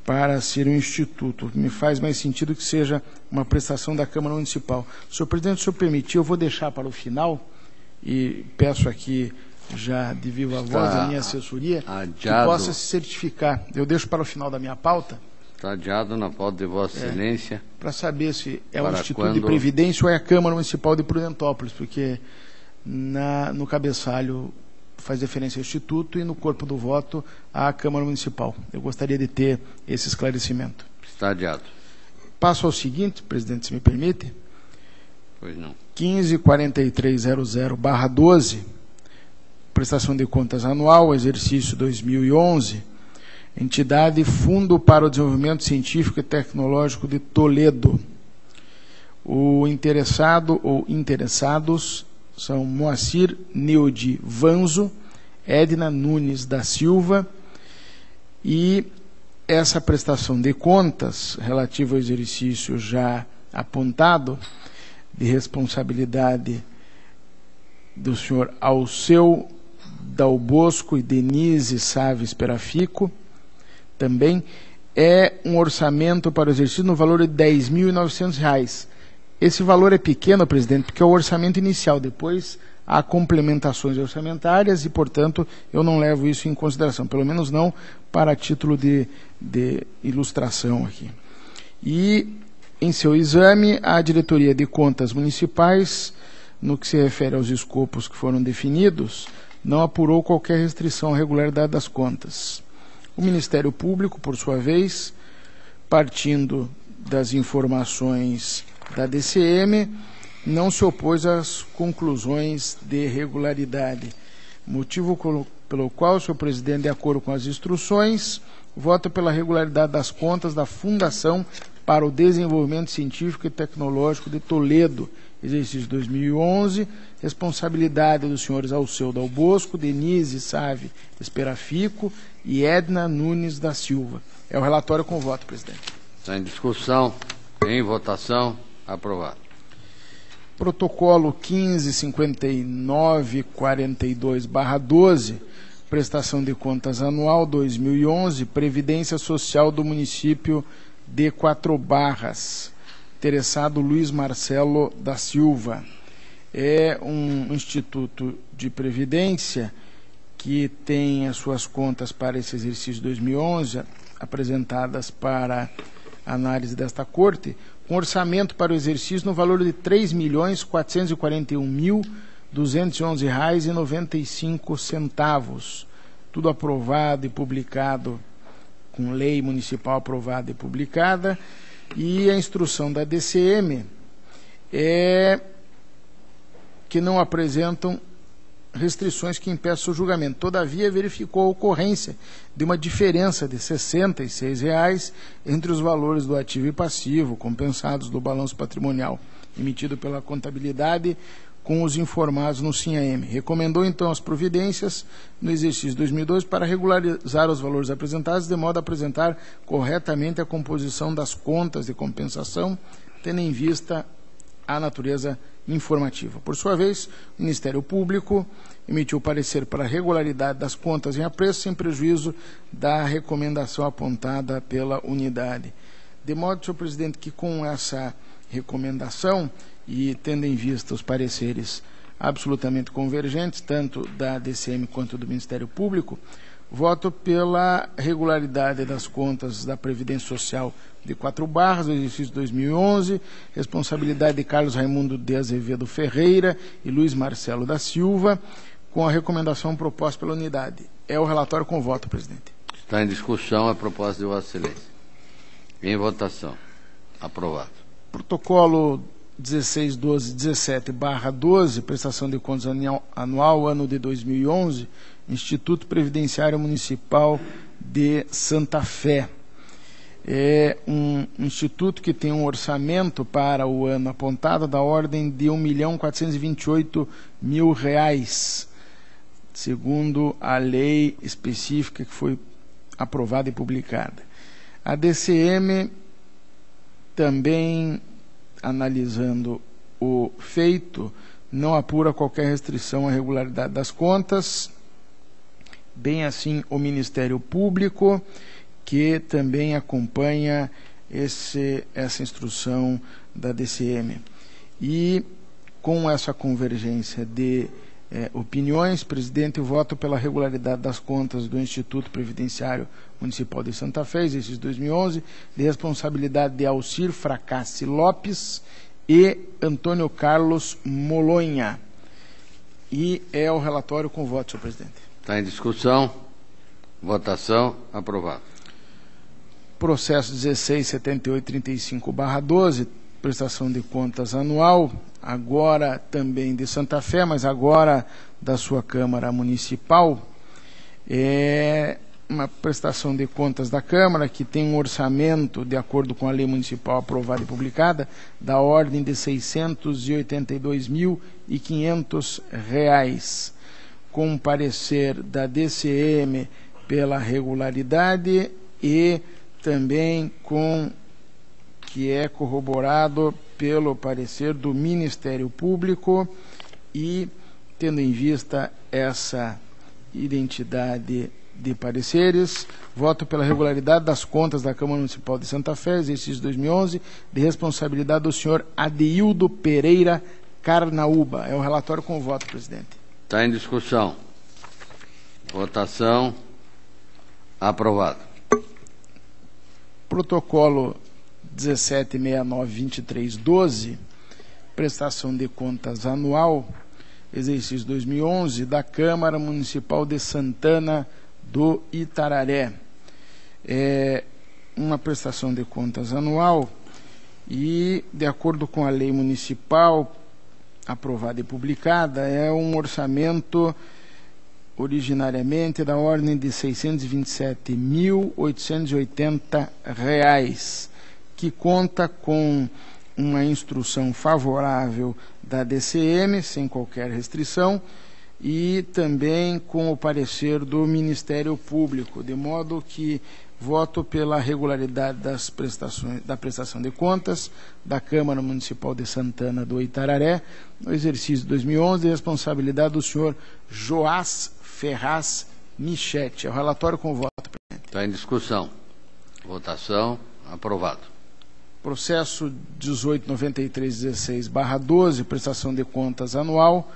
para ser um instituto. Me faz mais sentido que seja uma prestação da Câmara Municipal. Senhor presidente, se o senhor permitir, eu vou deixar para o final, e peço aqui, já de viva voz, a minha assessoria, que possa se certificar. Eu deixo para o final da minha pauta. Está adiado na pauta de Vossa Excelência. Para saber se é o Instituto de Previdência ou é a Câmara Municipal de Prudentópolis, porque no cabeçalho faz referência ao Instituto e no corpo do voto à Câmara Municipal. Eu gostaria de ter esse esclarecimento. Está adiado. Passo ao seguinte, presidente, se me permite. Pois não. 15.4300/12, prestação de contas anual, exercício 2011, entidade Fundo para o Desenvolvimento Científico e Tecnológico de Toledo. O interessado ou interessados são Moacir Neudi Vanzo, Edna Nunes da Silva, e essa prestação de contas relativa ao exercício já apontado, de responsabilidade do senhor Alceu Dal Bosco e Denise Saves Perafico, também é um orçamento para o exercício no valor de R$ 10.900. Esse valor é pequeno, presidente, porque é o orçamento inicial. Depois há complementações orçamentárias e, portanto, eu não levo isso em consideração, pelo menos não para título de ilustração aqui. E, em seu exame, a Diretoria de Contas Municipais, no que se refere aos escopos que foram definidos, não apurou qualquer restrição à regularidade das contas. O Ministério Público, por sua vez, partindo das informações da DCM, não se opôs às conclusões de regularidade, motivo pelo qual o senhor presidente, de acordo com as instruções, vota pela regularidade das contas da Fundação para o Desenvolvimento Científico e Tecnológico de Toledo, exercício 2011, responsabilidade dos senhores Alceu Dal Bosco, Denise Save Esperafico e Edna Nunes da Silva. É o relatório com voto, presidente. Está em discussão, em votação, aprovado. Protocolo 155942/12, prestação de contas anual 2011, Previdência Social do município de Quatro Barras. Interessado Luiz Marcelo da Silva. É um instituto de previdência que tem as suas contas para esse exercício 2011 apresentadas para análise desta Corte, com orçamento para o exercício no valor de R$ 3.441.211,95, tudo aprovado e publicado, com lei municipal aprovada e publicada, e a instrução da DCM é que não apresentam restrições que impeçam o julgamento. Todavia, verificou a ocorrência de uma diferença de R$ 66 entre os valores do ativo e passivo, compensados do balanço patrimonial emitido pela contabilidade, com os informados no SINAM. Recomendou, então, as providências no exercício 2012 para regularizar os valores apresentados, de modo a apresentar corretamente a composição das contas de compensação, tendo em vista a natureza informativa. Por sua vez, o Ministério Público emitiu parecer para a regularidade das contas em apreço, sem prejuízo da recomendação apontada pela unidade. De modo, senhor presidente, que com essa recomendação e tendo em vista os pareceres absolutamente convergentes, tanto da DCM quanto do Ministério Público, voto pela regularidade das contas da Previdência Social de Quatro Barras, do exercício 2011, responsabilidade de Carlos Raimundo de Azevedo Ferreira e Luiz Marcelo da Silva, com a recomendação proposta pela unidade. É o relatório com voto, presidente. Está em discussão a proposta de Vossa Excelência. Em votação. Aprovado. Protocolo 16.12.17/12, prestação de contas anual, ano de 2011, Instituto Previdenciário Municipal de Santa Fé. É um instituto que tem um orçamento para o ano apontado da ordem de R$ 1.428.000, segundo a lei específica que foi aprovada e publicada. A DCM também, analisando o feito, não apura qualquer restrição à regularidade das contas, bem assim o Ministério Público, que também acompanha essa instrução da DCM. E, com essa convergência de opiniões, presidente, voto pela regularidade das contas do Instituto Previdenciário Municipal de Santa Fé, exercício 2011, de responsabilidade de Alcir Fracassi Lopes e Antônio Carlos Molonha. E é o relatório com voto, senhor presidente. Está em discussão. Votação. Aprovado. Processo 16.7835/12, prestação de contas anual, agora também de Santa Fé, mas agora da sua Câmara Municipal. É uma prestação de contas da Câmara que tem um orçamento, de acordo com a lei municipal aprovada e publicada, da ordem de R$ 682.500, com parecer da DCM pela regularidade e também com que é corroborado pelo parecer do Ministério Público e, tendo em vista essa identidade de pareceres, voto pela regularidade das contas da Câmara Municipal de Santa Fé, exercício 2011, de responsabilidade do senhor Adeildo Pereira Carnaúba. É o relatório com voto, presidente. Está em discussão. Votação. Aprovado. Protocolo 1769-2312, prestação de contas anual, exercício 2011, da Câmara Municipal de Santana do Itararé. É uma prestação de contas anual e, de acordo com a lei municipal aprovada e publicada, é um orçamento originariamente da ordem de R$ 627.880, que conta com uma instrução favorável da DCM, sem qualquer restrição, e também com o parecer do Ministério Público, de modo que voto pela regularidade da prestação de contas da Câmara Municipal de Santana do Itararé, no exercício de 2011, de responsabilidade do senhor Joás Ferraz Michete. É o relatório com voto, presidente. Está em discussão. Votação. Aprovado. Processo 189316/12, prestação de contas anual,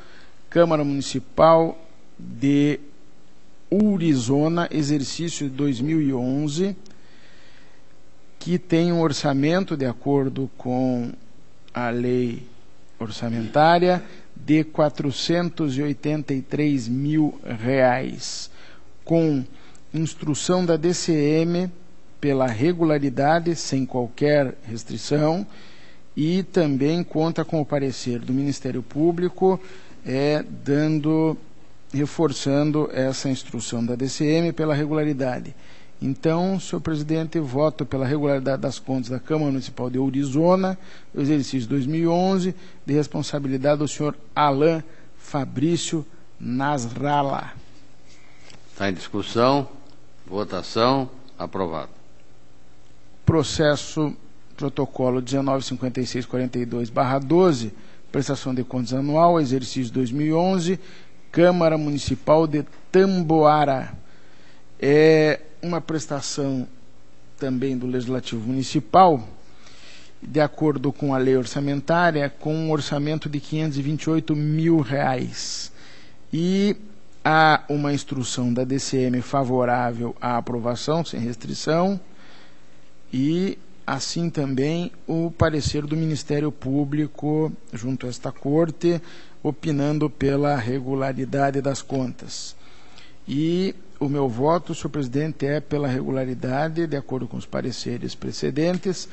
Câmara Municipal de Urizona, exercício de 2011, que tem um orçamento, de acordo com a lei orçamentária, de R$ 483 mil, com instrução da DCM pela regularidade, sem qualquer restrição, e também conta com o parecer do Ministério Público, reforçando essa instrução da DCM pela regularidade. Então, senhor presidente, voto pela regularidade das contas da Câmara Municipal de Urizona, exercício 2011, de responsabilidade do senhor Alain Fabrício Nasralla. Está em discussão. Votação. Aprovado. Processo protocolo 195642/12, prestação de contas anual, exercício 2011, Câmara Municipal de Tamboara. É uma prestação também do Legislativo Municipal, de acordo com a lei orçamentária, com um orçamento de R$ 528 mil. E há uma instrução da DCM favorável à aprovação, sem restrição, e assim também o parecer do Ministério Público junto a esta Corte, opinando pela regularidade das contas. E o meu voto, senhor presidente, é pela regularidade, de acordo com os pareceres precedentes,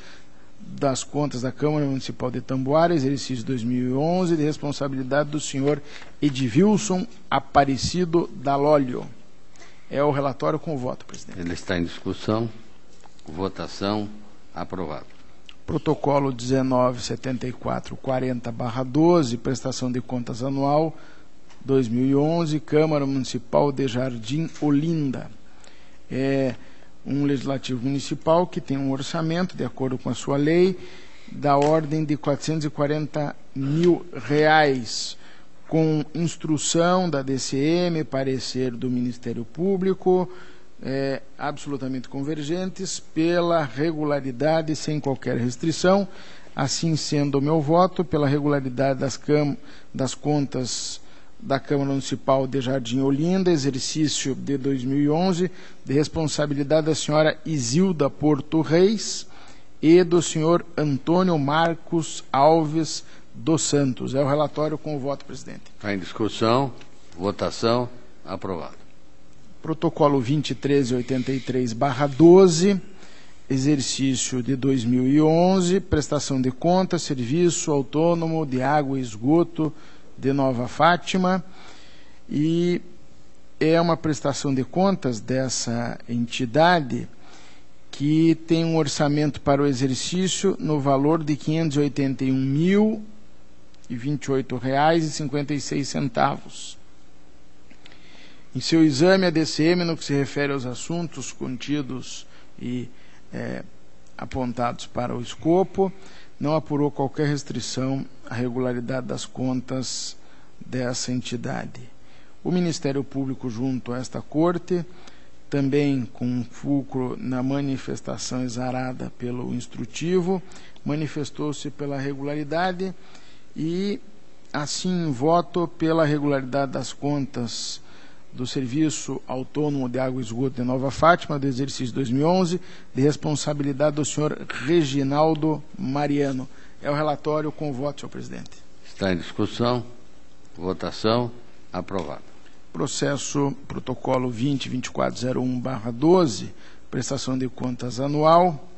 das contas da Câmara Municipal de Tamboara, exercício 2011, de responsabilidade do senhor Edvilson Aparecido Dalólio. É o relatório com o voto, presidente. Ele está em discussão. Votação. Aprovado. Protocolo 197440/12, prestação de contas anual 2011, Câmara Municipal de Jardim Olinda. É um legislativo municipal que tem um orçamento, de acordo com a sua lei, da ordem de R$ 440 mil, com instrução da DCM, parecer do Ministério Público, absolutamente convergentes, pela regularidade, sem qualquer restrição. Assim sendo o meu voto, pela regularidade das contas da Câmara Municipal de Jardim Olinda, exercício de 2011, de responsabilidade da senhora Isilda Porto Reis e do senhor Antônio Marcos Alves dos Santos. É o relatório com o voto, presidente. Está em discussão. Votação. Aprovado. Protocolo 2013-83/12, exercício de 2011, prestação de contas, serviço autônomo de água e esgoto de Nova Fátima, e é uma prestação de contas dessa entidade que tem um orçamento para o exercício no valor de R$ 581.028,56. Em seu exame, a DCM, no que se refere aos assuntos contidos e apontados para o escopo, não apurou qualquer restrição à regularidade das contas dessa entidade. O Ministério Público, junto a esta Corte, também com fulcro na manifestação exarada pelo instrutivo, manifestou-se pela regularidade e assim, voto pela regularidade das contas do Serviço Autônomo de Água e Esgoto de Nova Fátima, do exercício 2011, de responsabilidade do senhor Reginaldo Mariano. É o relatório com voto, senhor presidente. Está em discussão. Votação. Aprovado. Processo protocolo 20.2401/12, prestação de contas anual,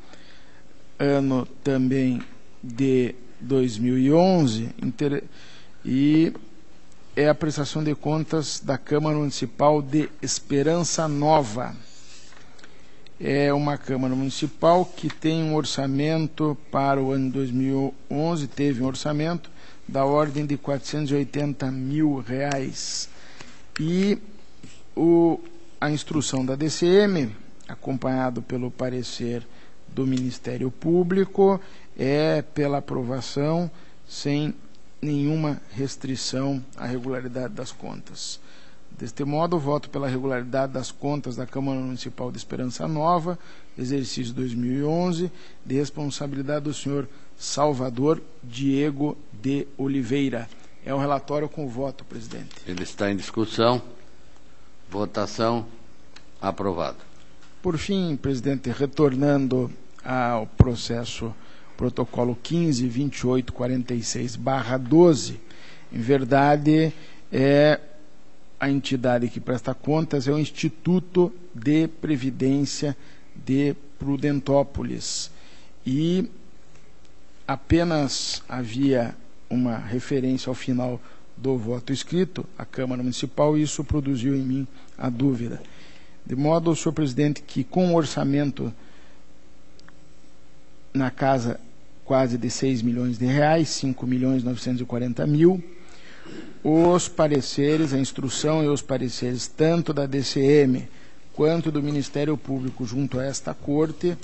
ano também de 2011, e é a prestação de contas da Câmara Municipal de Esperança Nova. É uma Câmara Municipal que tem um orçamento para o ano 2011, teve um orçamento da ordem de R$480 mil. E a instrução da DCM, acompanhado pelo parecer do Ministério Público, é pela aprovação sem nenhuma restrição à regularidade das contas. Deste modo, voto pela regularidade das contas da Câmara Municipal de Esperança Nova, exercício 2011, de responsabilidade do senhor Salvador Diego de Oliveira. É o relatório com voto, presidente. Ele está em discussão. Votação. Aprovado. Por fim, presidente, retornando ao processo protocolo 15.2846/12, em verdade, a entidade que presta contas é o Instituto de Previdência de Prudentópolis. E apenas havia uma referência ao final do voto escrito, a Câmara Municipal, e isso produziu em mim a dúvida. De modo, senhor presidente, que com um orçamento na casa quase de R$6 milhões, R$5.940.000, os pareceres, a instrução e os pareceres tanto da DCM quanto do Ministério Público junto a esta Corte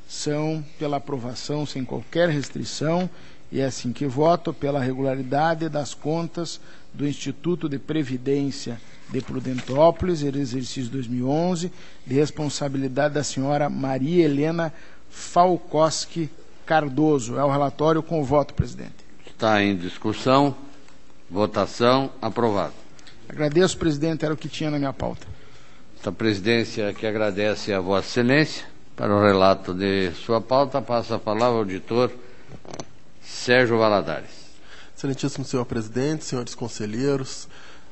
são pela aprovação sem qualquer restrição, e é assim que voto pela regularidade das contas do Instituto de Previdência de Prudentópolis, exercício 2011, de responsabilidade da senhora Maria Helena Falcoski Cardoso. É o relatório com voto, presidente. Está em discussão. Votação. Aprovado. Agradeço, presidente, era o que tinha na minha pauta. A presidência que agradece a Vossa Excelência. Para o relato de sua pauta, passa a palavra ao auditor Sérgio Valadares. Excelentíssimo senhor presidente, senhores conselheiros,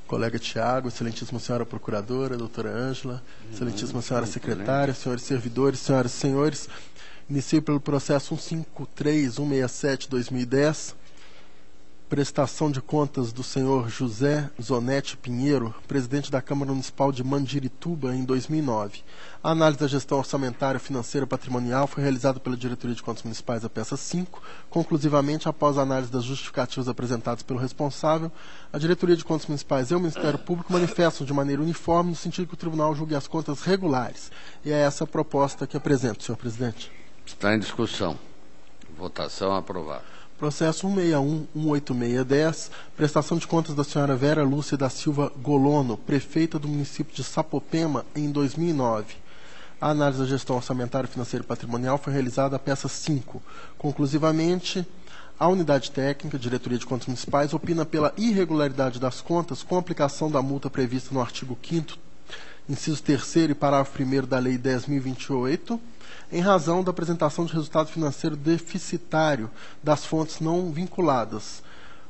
colega Tiago, excelentíssima senhora procuradora, doutora Ângela, excelentíssima senhora secretária, senhores servidores, senhoras e senhores, inicio pelo processo 153.167/2010, prestação de contas do senhor José Zonetti Pinheiro, presidente da Câmara Municipal de Mandirituba, em 2009. A análise da gestão orçamentária, financeira e patrimonial foi realizada pela Diretoria de Contas Municipais, a peça 5. Conclusivamente, após a análise das justificativas apresentadas pelo responsável, a Diretoria de Contas Municipais e o Ministério Público manifestam de maneira uniforme no sentido que o Tribunal julgue as contas regulares. E é essa a proposta que apresento, senhor presidente. Está em discussão. Votação aprovada. Processo 161.18610, prestação de contas da senhora Vera Lúcia da Silva Golono, prefeita do município de Sapopema, em 2009. A análise da gestão orçamentária, financeira e patrimonial foi realizada a peça 5. Conclusivamente, a unidade técnica, Diretoria de Contas Municipais, opina pela irregularidade das contas com aplicação da multa prevista no artigo 5º, inciso 3º e parágrafo 1º da Lei 10.028, em razão da apresentação de resultado financeiro deficitário das fontes não vinculadas,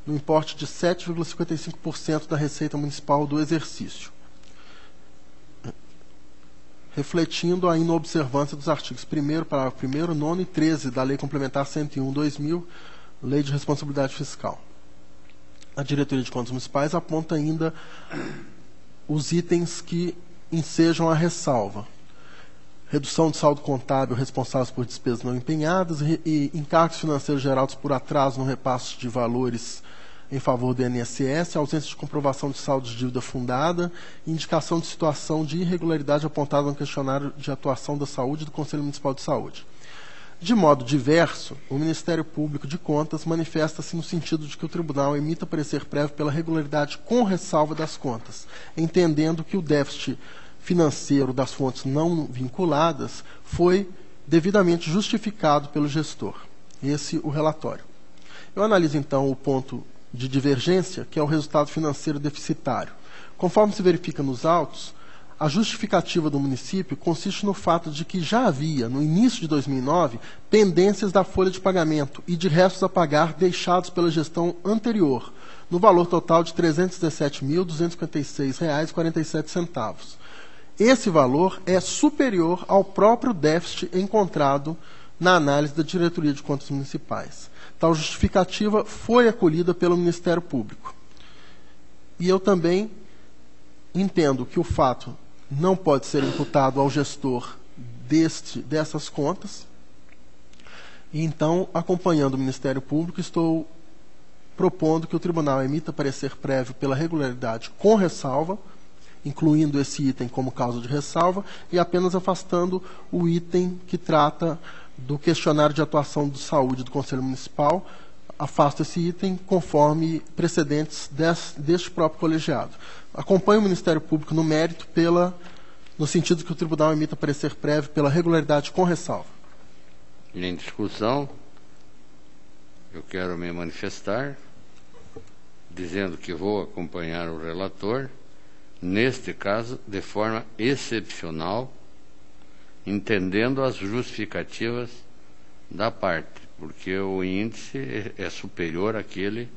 no importe de 7,55% da receita municipal do exercício, refletindo a inobservância dos artigos 1º, parágrafo 1º, 9º e 13 da Lei Complementar 101/2000, Lei de Responsabilidade Fiscal. A Diretoria de Contas Municipais aponta ainda os itens que ensejam a ressalva: redução de saldo contábil responsáveis por despesas não empenhadas e encargos financeiros gerados por atraso no repasse de valores em favor do INSS, ausência de comprovação de saldo de dívida fundada e indicação de situação de irregularidade apontada no questionário de atuação da saúde do Conselho Municipal de Saúde. De modo diverso, o Ministério Público de Contas manifesta-se no sentido de que o Tribunal emita parecer prévio pela regularidade com ressalva das contas, entendendo que o déficit financeiro das fontes não vinculadas foi devidamente justificado pelo gestor. Esse o relatório. Eu analiso, então, o ponto de divergência, que é o resultado financeiro deficitário. Conforme se verifica nos autos, a justificativa do município consiste no fato de que já havia, no início de 2009, pendências da folha de pagamento e de restos a pagar deixados pela gestão anterior, no valor total de R$ 317.256,47. Esse valor é superior ao próprio déficit encontrado na análise da Diretoria de Contas Municipais. Tal justificativa foi acolhida pelo Ministério Público. E eu também entendo que o fato não pode ser imputado ao gestor dessas contas. E então, acompanhando o Ministério Público, estou propondo que o tribunal emita parecer prévio pela regularidade com ressalva, incluindo esse item como causa de ressalva, e apenas afastando o item que trata do questionário de atuação de saúde do Conselho Municipal. Afasto esse item conforme precedentes deste próprio colegiado. Acompanho o Ministério Público no mérito no sentido que o tribunal emita parecer prévio pela regularidade com ressalva. Em discussão, eu quero me manifestar dizendo que vou acompanhar o relator, neste caso, de forma excepcional, entendendo as justificativas da parte, porque o índice é superior àquele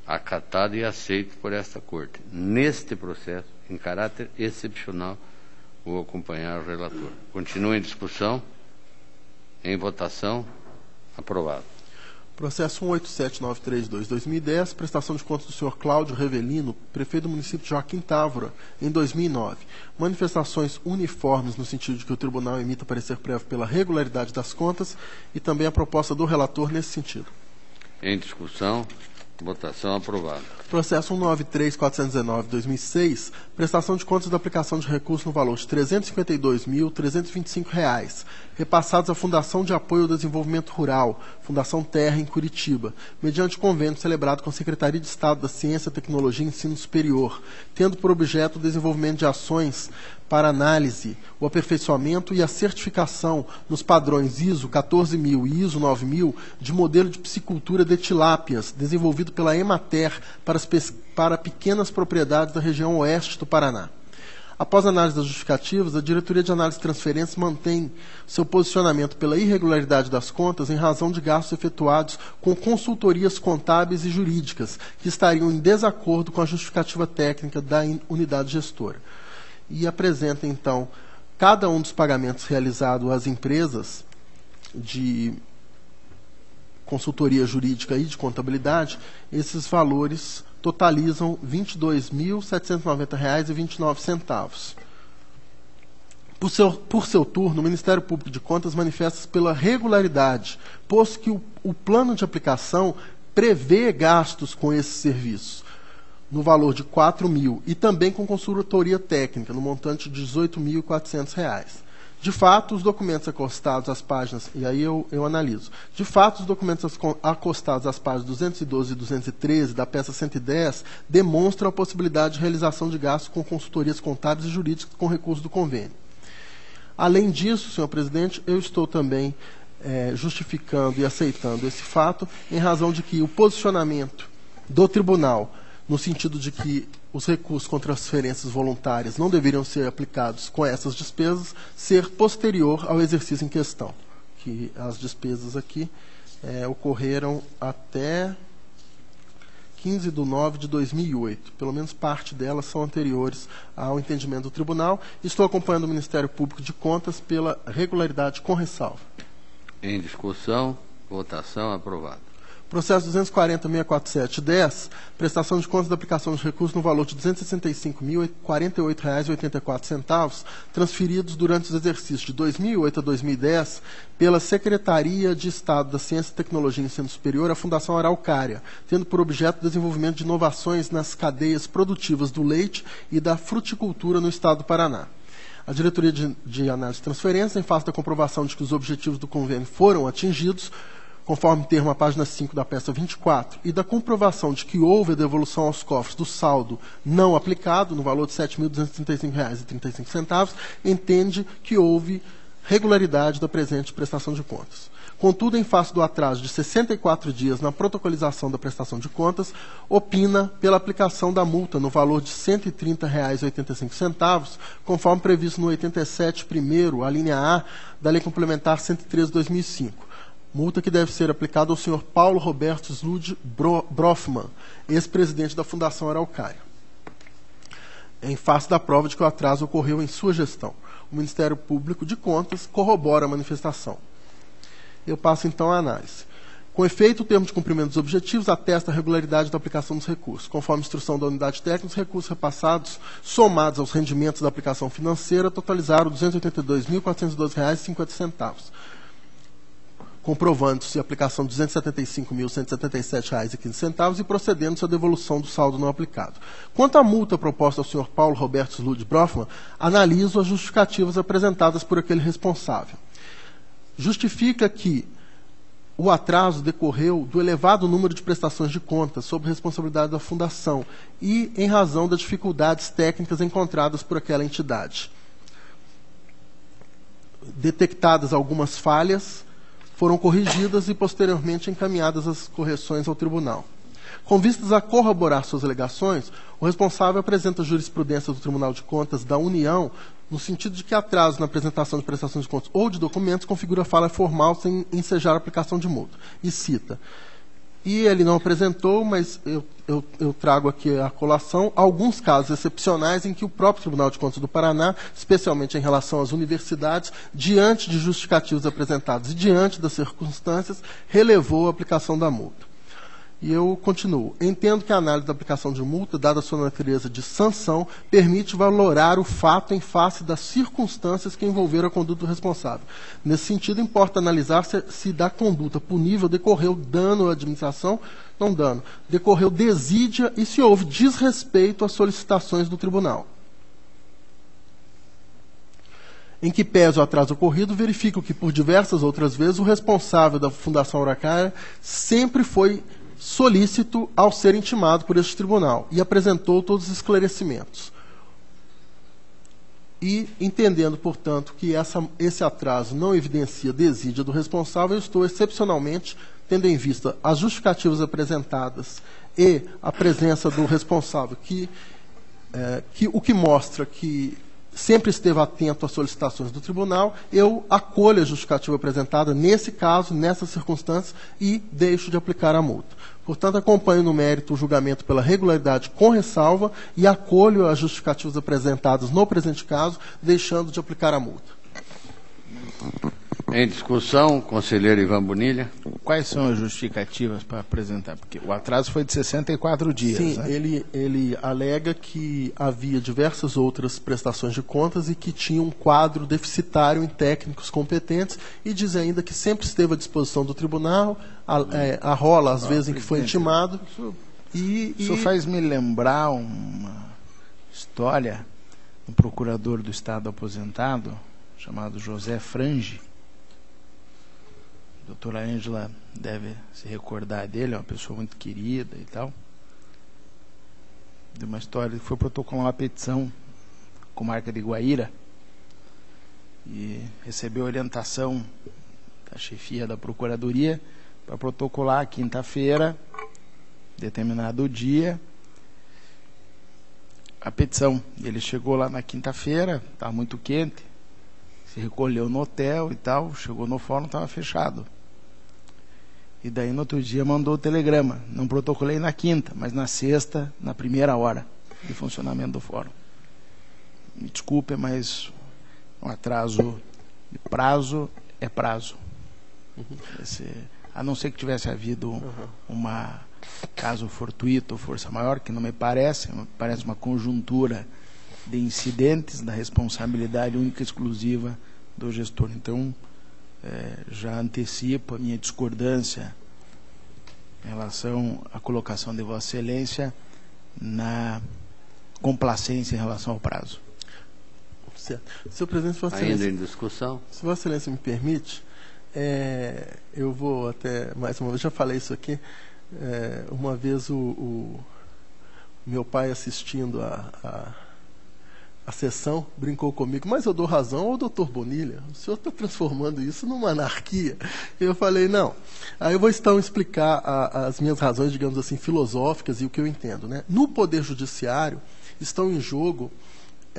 acatado e aceito por esta Corte. Neste processo, em caráter excepcional, vou acompanhar o relator. Continua em discussão. Em votação. Aprovado. Processo 187932/2010, prestação de contas do senhor Cláudio Revelino, prefeito do município de Joaquim Távora, em 2009. Manifestações uniformes no sentido de que o tribunal emita parecer prévio pela regularidade das contas e também a proposta do relator nesse sentido. Em discussão. Votação aprovada. Processo 193419/2006, prestação de contas da aplicação de recursos no valor de R$ 352.325, repassados à Fundação de Apoio ao Desenvolvimento Rural, Fundação Terra, em Curitiba, mediante convênio celebrado com a Secretaria de Estado da Ciência, Tecnologia e Ensino Superior, tendo por objeto o desenvolvimento de ações para análise, o aperfeiçoamento e a certificação nos padrões ISO 14000 e ISO 9000 de modelo de piscicultura de tilápias, desenvolvido pela Emater para pequenas propriedades da região oeste do Paraná. Após a análise das justificativas, a Diretoria de Análise e Transferências mantém seu posicionamento pela irregularidade das contas em razão de gastos efetuados com consultorias contábeis e jurídicas, que estariam em desacordo com a justificativa técnica da unidade gestora. E apresenta, então, cada um dos pagamentos realizados às empresas de consultoria jurídica e de contabilidade. Esses valores totalizam R$ 22.790,29. Por seu turno, o Ministério Público de Contas manifesta-se pela regularidade, posto que o plano de aplicação prevê gastos com esses serviços, no valor de R$ 4.000, e também com consultoria técnica, no montante de R$ 18.400. De fato, os documentos acostados às páginas, e aí eu analiso, de fato, os documentos acostados às páginas 212 e 213 da peça 110 demonstram a possibilidade de realização de gastos com consultorias contábeis e jurídicas com recurso do convênio. Além disso, senhor presidente, eu estou também justificando e aceitando esse fato, em razão de que o posicionamento do tribunal, no sentido de que os recursos com transferências voluntárias não deveriam ser aplicados com essas despesas, ser posterior ao exercício em questão, que as despesas aqui ocorreram até 15/9/2008. Pelo menos parte delas são anteriores ao entendimento do tribunal. Estou acompanhando o Ministério Público de Contas pela regularidade com ressalva. Em discussão, votação aprovada. Processo 240.647/10, prestação de contas da aplicação de recursos no valor de R$ 265.048,84, transferidos durante os exercícios de 2008 a 2010 pela Secretaria de Estado da Ciência, Tecnologia e Ensino Superior à Fundação Araucária, tendo por objeto o desenvolvimento de inovações nas cadeias produtivas do leite e da fruticultura no Estado do Paraná. A Diretoria de Análise e Transferência, em face da comprovação de que os objetivos do convênio foram atingidos, conforme termo a página 5 da peça 24, e da comprovação de que houve a devolução aos cofres do saldo não aplicado, no valor de R$ 7.235,35, entende que houve regularidade da presente prestação de contas. Contudo, em face do atraso de 64 dias na protocolização da prestação de contas, opina pela aplicação da multa no valor de R$ 130,85, conforme previsto no 87º, a linha A, da Lei Complementar 113/2005. Multa que deve ser aplicada ao senhor Paulo Roberto Slud Brofman, ex-presidente da Fundação Araucária, em face da prova de que o atraso ocorreu em sua gestão. O Ministério Público de Contas corrobora a manifestação. Eu passo, então, à análise. Com efeito, o termo de cumprimento dos objetivos atesta a regularidade da aplicação dos recursos. Conforme instrução da unidade técnica, os recursos repassados, somados aos rendimentos da aplicação financeira, totalizaram R$ 282.412,50, comprovando-se a aplicação de R$ 275.177,15 e procedendo-se à devolução do saldo não aplicado. Quanto à multa proposta ao senhor Paulo Roberto Slud Brofman, analiso as justificativas apresentadas por aquele responsável. Justifica que o atraso decorreu do elevado número de prestações de contas sob responsabilidade da Fundação e em razão das dificuldades técnicas encontradas por aquela entidade. Detectadas algumas falhas, foram corrigidas e posteriormente encaminhadas as correções ao tribunal. Com vistas a corroborar suas alegações, o responsável apresenta a jurisprudência do Tribunal de Contas da União no sentido de que atraso na apresentação de prestações de contas ou de documentos configura falha formal sem ensejar a aplicação de multa. E cita. E ele não apresentou, mas eu trago aqui a colação, alguns casos excepcionais em que o próprio Tribunal de Contas do Paraná, especialmente em relação às universidades, diante de justificativos apresentados e diante das circunstâncias, relevou a aplicação da multa. E eu continuo. Entendo que a análise da aplicação de multa, dada a sua natureza de sanção, permite valorar o fato em face das circunstâncias que envolveram a conduta do responsável. Nesse sentido, importa analisar se da conduta punível decorreu dano à administração, não dano, decorreu desídia e se houve desrespeito às solicitações do tribunal. Em que pese o atraso ocorrido, verifico que, por diversas outras vezes, o responsável da Fundação Araucária sempre foi solícito ao ser intimado por este tribunal e apresentou todos os esclarecimentos. E, entendendo, portanto, que esse atraso não evidencia desídia do responsável, eu estou excepcionalmente, tendo em vista as justificativas apresentadas e a presença do responsável, o que mostra que sempre esteve atento às solicitações do tribunal, eu acolho a justificativa apresentada nesse caso, nessas circunstâncias, e deixo de aplicar a multa. Portanto, acompanho no mérito o julgamento pela regularidade com ressalva e acolho as justificativas apresentadas no presente caso, deixando de aplicar a multa. Em discussão, conselheiro Ivan Bonilha. Quais são as justificativas para apresentar? Porque o atraso foi de 64 dias. Sim, né? ele alega que havia diversas outras prestações de contas e que tinha um quadro deficitário em técnicos competentes e diz ainda que sempre esteve à disposição do tribunal, arrola às vezes em que foi intimado. Isso faz me lembrar uma história do procurador do Estado aposentado, chamado José Frange. A doutora Ângela deve se recordar dele, é uma pessoa muito querida e tal. De uma história que foi protocolar uma petição com marca de Guaíra e recebeu orientação da chefia da procuradoria para protocolar quinta-feira, determinado dia, a petição. Ele chegou lá na quinta-feira, estava muito quente, se recolheu no hotel e tal, chegou no fórum, estava fechado. E daí no outro dia mandou o telegrama. Não protocolei na quinta, mas na sexta, na primeira hora de funcionamento do fórum. Me desculpe, mas um atraso de prazo é prazo. A não ser que tivesse havido caso fortuito ou força maior, que não me parece uma conjuntura de incidentes da responsabilidade única e exclusiva do gestor. Então, já antecipo a minha discordância em relação à colocação de Vossa Excelência na complacência em relação ao prazo. Certo. Senhor presidente, Vossa Ainda Excelência, em discussão? se Vossa Excelência me permite, eu vou até, mais uma vez, já falei isso aqui, uma vez o meu pai assistindo a sessão, brincou comigo, mas eu dou razão ao doutor Bonilha, o senhor está transformando isso numa anarquia. Eu falei, não. Aí eu vou então explicar as minhas razões, digamos assim, filosóficas e o que eu entendo, né? No Poder Judiciário estão em jogo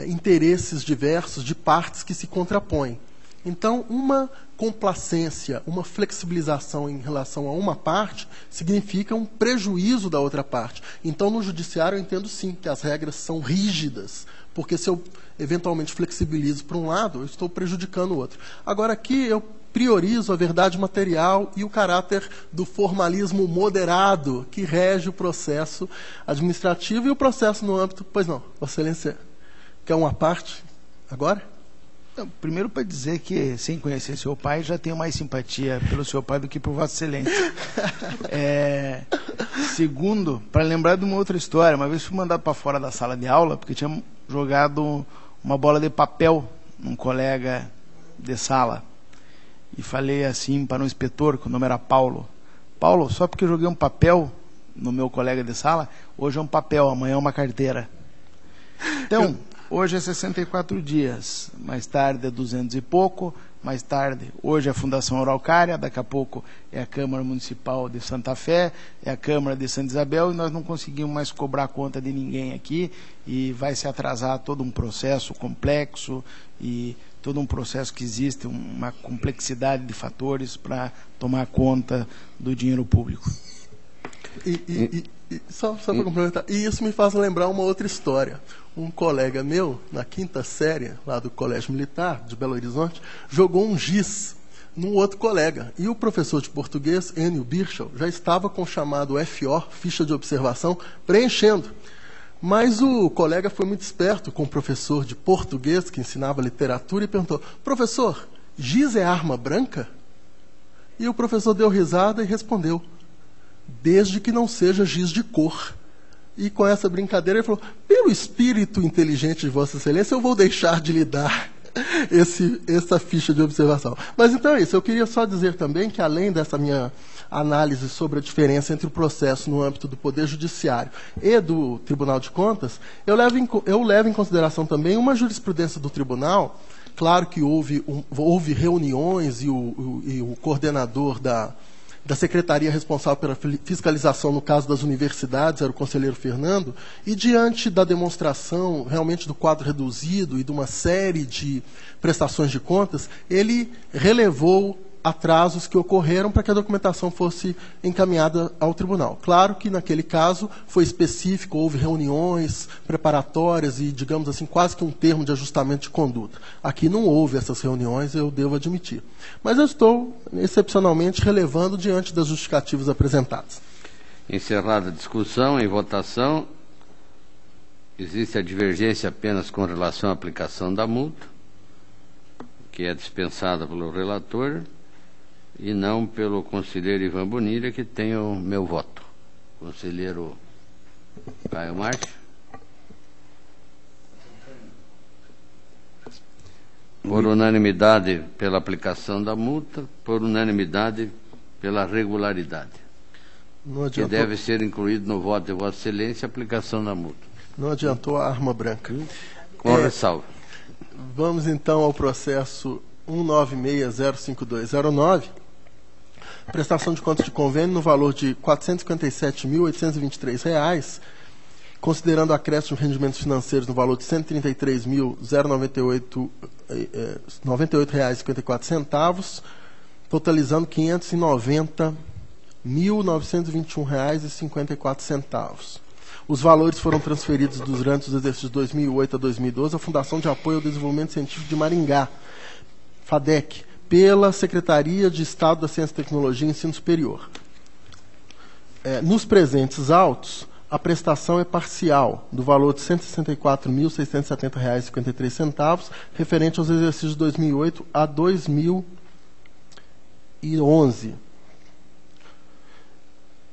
interesses diversos de partes que se contrapõem. Então, uma complacência, uma flexibilização em relação a uma parte significa um prejuízo da outra parte. Então, no judiciário, eu entendo sim que as regras são rígidas, porque se eu eventualmente flexibilizo para um lado, eu estou prejudicando o outro. Agora, aqui eu priorizo a verdade material e o caráter do formalismo moderado que rege o processo administrativo e o processo no âmbito... Pois não, Vossa Excelência, quer uma parte agora? Primeiro, para dizer que, sem conhecer seu pai, já tenho mais simpatia pelo seu pai do que por Vossa Excelência. Segundo, para lembrar de uma outra história, uma vez fui mandado para fora da sala de aula, porque tinha jogado uma bola de papel num colega de sala. E falei assim para um inspetor, que o nome era Paulo. Paulo, só porque eu joguei um papel no meu colega de sala, hoje é um papel, amanhã é uma carteira. Então... Hoje é 64 dias, mais tarde é 200 e pouco, mais tarde, hoje é a Fundação Araucária, daqui a pouco é a Câmara Municipal de Santa Fé, é a Câmara de Santa Isabel, e nós não conseguimos mais cobrar conta de ninguém aqui, e vai se atrasar todo um processo complexo, e todo um processo que existe, uma complexidade de fatores para tomar conta do dinheiro público. Só para complementar, e isso me faz lembrar uma outra história. Um colega meu, na 5ª série, lá do Colégio Militar, de Belo Horizonte, jogou um giz num outro colega. E o professor de português, Enio Birchall, já estava com o chamado FO, ficha de observação, preenchendo. Mas o colega foi muito esperto com o professor de português, que ensinava literatura, e perguntou, professor, giz é arma branca? E o professor deu risada e respondeu, desde que não seja giz de cor. E com essa brincadeira ele falou, pelo espírito inteligente de Vossa Excelência, eu vou deixar de lhe dar essa ficha de observação. Mas então é isso, eu queria só dizer também que além dessa minha análise sobre a diferença entre o processo no âmbito do Poder Judiciário e do Tribunal de Contas, eu levo em consideração também uma jurisprudência do Tribunal. Claro que houve reuniões e o coordenador da secretaria responsável pela fiscalização, no caso das universidades, era o conselheiro Fernando, e diante da demonstração realmente do quadro reduzido e de uma série de prestações de contas, ele relevou atrasos que ocorreram para que a documentação fosse encaminhada ao tribunal. Claro que, naquele caso, foi específico, houve reuniões preparatórias e, digamos assim, quase que um termo de ajustamento de conduta. Aqui não houve essas reuniões, eu devo admitir. Mas eu estou, excepcionalmente, relevando diante das justificativas apresentadas. Encerrada a discussão, em votação, existe a divergência apenas com relação à aplicação da multa, que é dispensada pelo relator, e não pelo conselheiro Ivan Bonilha, que tem o meu voto. Conselheiro Caio Márcio. Por unanimidade pela aplicação da multa, por unanimidade pela regularidade. Que deve ser incluído no voto de Vossa Excelência a aplicação da multa. Não adiantou a arma branca. Com ressalva. Vamos então ao processo 196.05209. Prestação de contas de convênio no valor de R$ 457.823, considerando acréscimo de rendimentos financeiros no valor de R$ 133.098,54, totalizando R$ 590.921,54. Os valores foram transferidos durante os exercícios de 2008 a 2012 à Fundação de Apoio ao Desenvolvimento Científico de Maringá, FADEC, pela Secretaria de Estado da Ciência, Tecnologia e Ensino Superior. Nos presentes autos, a prestação é parcial, do valor de R$ 164.670,53, referente aos exercícios de 2008 a 2011.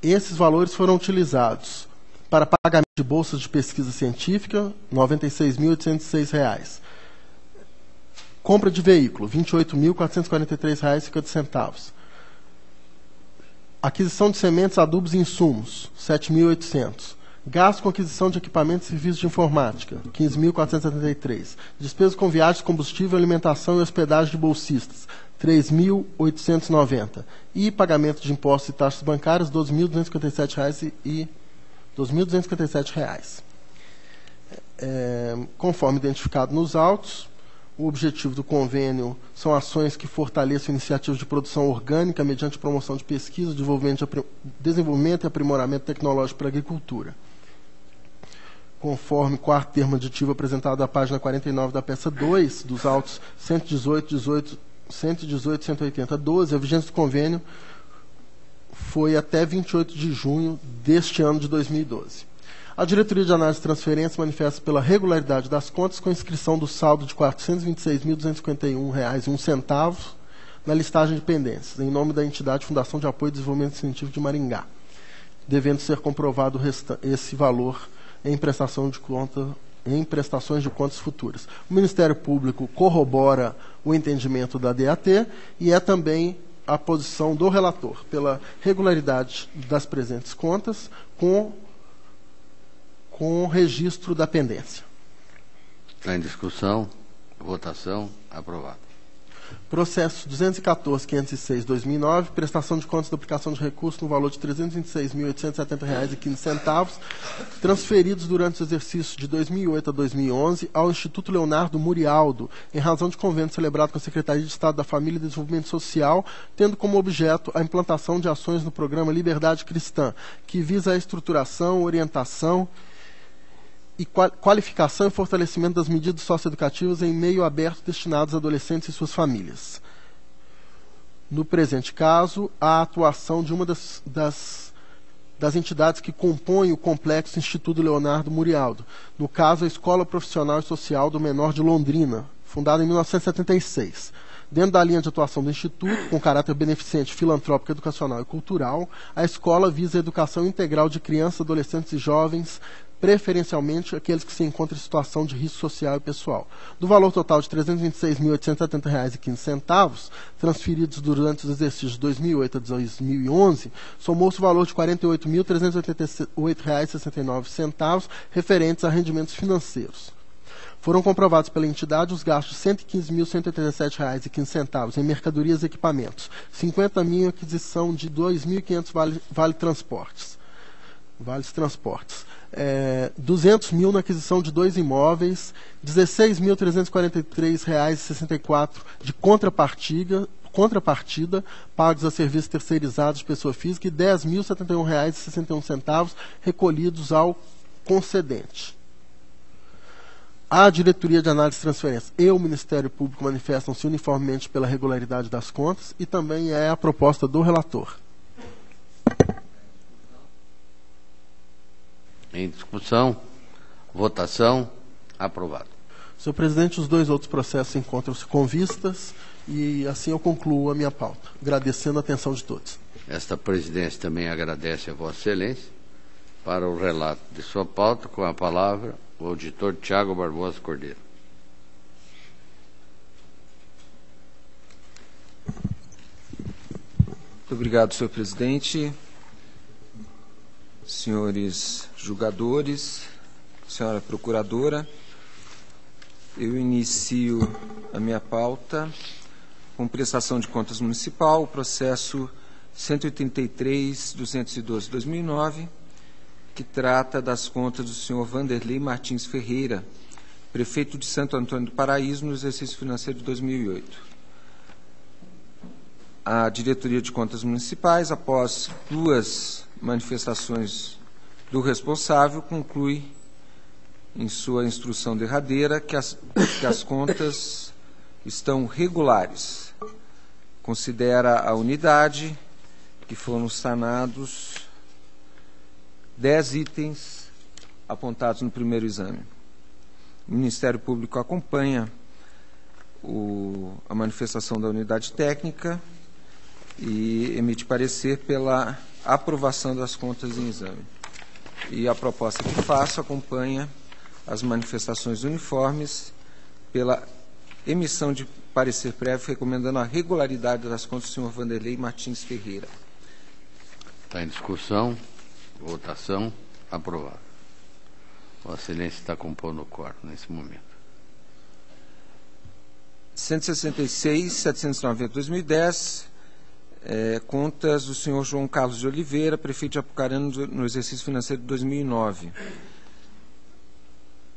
Esses valores foram utilizados para pagamento de bolsas de pesquisa científica, R$ 96.806. Compra de veículo, R$ 28.443,50. Aquisição de sementes, adubos e insumos, R$ 7.800. Gasto com aquisição de equipamentos e serviços de informática, 15.473. Despesas com viagens, combustível, alimentação e hospedagem de bolsistas, 3.890. E pagamento de impostos e taxas bancárias, R$ 12.257. Conforme identificado nos autos, o objetivo do convênio são ações que fortaleçam iniciativas de produção orgânica mediante promoção de pesquisa, desenvolvimento e aprimoramento tecnológico para a agricultura. Conforme quarto termo aditivo apresentado à página 49 da peça 2 dos autos 118, 180, 12, a vigência do convênio foi até 28 de junho deste ano de 2012. A Diretoria de Análise de Transferências manifesta pela regularidade das contas com inscrição do saldo de R$ 426.251,01 na listagem de pendências, em nome da entidade Fundação de Apoio e Desenvolvimento Científico de Maringá, devendo ser comprovado esse valor em prestações de contas futuras. O Ministério Público corrobora o entendimento da DAT e é também a posição do relator pela regularidade das presentes contas com o registro da pendência. Está em discussão. Votação. Aprovado. Processo 214.506/2009, prestação de contas da aplicação de recursos no valor de R$ 326.870,15, transferidos durante o exercício de 2008 a 2011 ao Instituto Leonardo Murialdo, em razão de convênio celebrado com a Secretaria de Estado da Família e Desenvolvimento Social, tendo como objeto a implantação de ações no programa Liberdade Cristã, que visa a estruturação, orientação e qualificação e fortalecimento das medidas socioeducativas em meio aberto destinados a adolescentes e suas famílias. No presente caso, a atuação de uma das entidades que compõem o complexo Instituto Leonardo Murialdo, no caso a Escola Profissional e Social do Menor de Londrina, fundada em 1976. Dentro da linha de atuação do Instituto, com caráter beneficente, filantrópico, educacional e cultural, a escola visa a educação integral de crianças, adolescentes e jovens, preferencialmente aqueles que se encontram em situação de risco social e pessoal. Do valor total de R$ 326.870,15, transferidos durante os exercícios de 2008 a 2011, somou-se o valor de R$ 48.388,69, referentes a rendimentos financeiros. Foram comprovados pela entidade os gastos de R$ 115.187,15 em mercadorias e equipamentos, R$ 50.000 em aquisição de 2.500 vales transportes, R$ 200.000 na aquisição de 2 imóveis, R$ 16.343,64 de contrapartida pagos a serviços terceirizados de pessoa física e R$ 10.071,61 recolhidos ao concedente. A Diretoria de Análise de Transferências e o Ministério Público manifestam-se uniformemente pela regularidade das contas e também é a proposta do relator. Em discussão. Votação. Aprovado. Senhor presidente, os dois outros processos encontram-se com vistas e assim eu concluo a minha pauta, agradecendo a atenção de todos. Esta presidência também agradece a Vossa Excelência. Para o relato de sua pauta, com a palavra, o auditor Tiago Barbosa Cordeiro. Muito obrigado, senhor presidente. Senhores julgadores, senhora procuradora, eu inicio a minha pauta com prestação de contas municipal, o processo 183.212/2009, que trata das contas do senhor Vanderlei Martins Ferreira, prefeito de Santo Antônio do Paraíso, no exercício financeiro de 2008. A Diretoria de Contas Municipais, após 2 manifestações do responsável, conclui em sua instrução derradeira que as contas estão regulares. Considera a unidade que foram sanados 10 itens apontados no primeiro exame. O Ministério Público acompanha a manifestação da unidade técnica e emite parecer pela aprovação das contas em exame. E a proposta que faço acompanha as manifestações uniformes pela emissão de parecer prévio recomendando a regularidade das contas do senhor Vanderlei Martins Ferreira. Está em discussão. Votação. Aprovado. Vossa Excelência está compondo o quórum nesse momento. 166, 790, 2010, contas do senhor João Carlos de Oliveira, prefeito de Apucarana, no exercício financeiro de 2009.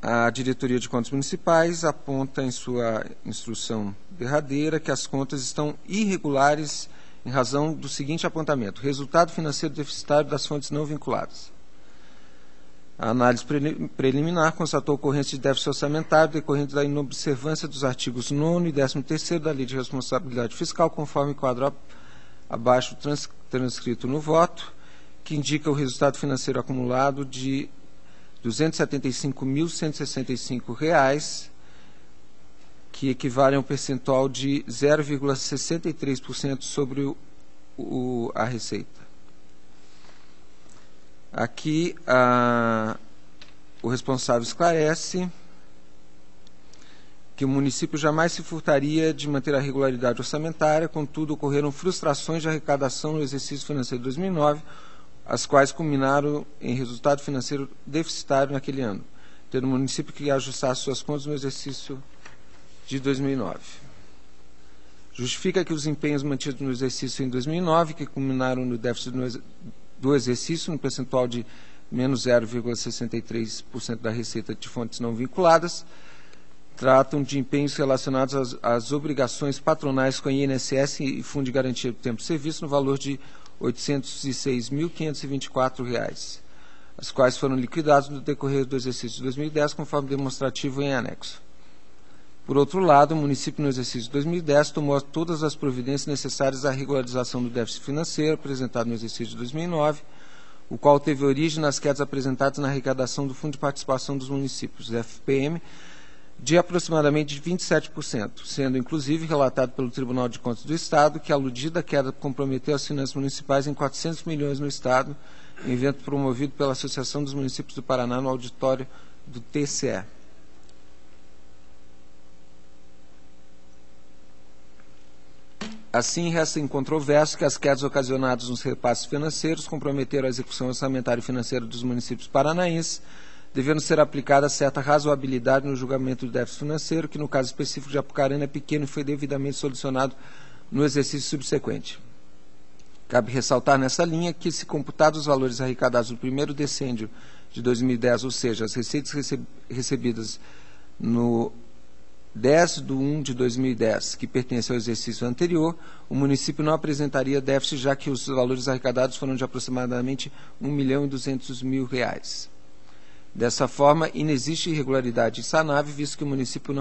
A Diretoria de Contas Municipais aponta em sua instrução derradeira que as contas estão irregulares em razão do seguinte apontamento: resultado financeiro deficitário das fontes não vinculadas. A análise preliminar constatou ocorrência de déficit orçamentário decorrente da inobservância dos artigos 9º e 13º da Lei de Responsabilidade Fiscal, conforme quadro abaixo transcrito no voto, que indica o resultado financeiro acumulado de R$ 275.165, que equivale a um percentual de 0,63% sobre a receita. Aqui, o responsável esclarece que o município jamais se furtaria de manter a regularidade orçamentária, contudo, ocorreram frustrações de arrecadação no exercício financeiro de 2009, as quais culminaram em resultado financeiro deficitário naquele ano, tendo o município que ajustar suas contas no exercício de 2009. Justifica que os empenhos mantidos no exercício em 2009, que culminaram no déficit do exercício, no percentual de menos 0,63% da receita de fontes não vinculadas, tratam de empenhos relacionados às obrigações patronais com a INSS e Fundo de Garantia do Tempo de Serviço, no valor de R$ 806.524, as quais foram liquidadas no decorrer do exercício de 2010, conforme demonstrativo em anexo. Por outro lado, o município, no exercício de 2010, tomou todas as providências necessárias à regularização do déficit financeiro apresentado no exercício de 2009, o qual teve origem nas quedas apresentadas na arrecadação do Fundo de Participação dos Municípios, FPM, de aproximadamente 27%, sendo inclusive relatado pelo Tribunal de Contas do Estado que a aludida queda comprometeu as finanças municipais em 400 milhões no Estado, em evento promovido pela Associação dos Municípios do Paraná no auditório do TCE. Assim, resta incontroverso que as quedas ocasionadas nos repasses financeiros comprometeram a execução orçamentária e financeira dos municípios paranaenses, devendo ser aplicada certa razoabilidade no julgamento do déficit financeiro, que no caso específico de Apucarana é pequeno e foi devidamente solucionado no exercício subsequente. Cabe ressaltar nessa linha que, se computados os valores arrecadados no primeiro decêndio de 2010, ou seja, as receitas recebidas no 10/1 de 2010, que pertence ao exercício anterior, o município não apresentaria déficit, já que os valores arrecadados foram de aproximadamente R$ 1.200.000. Dessa forma, inexiste irregularidade insanável, visto que o município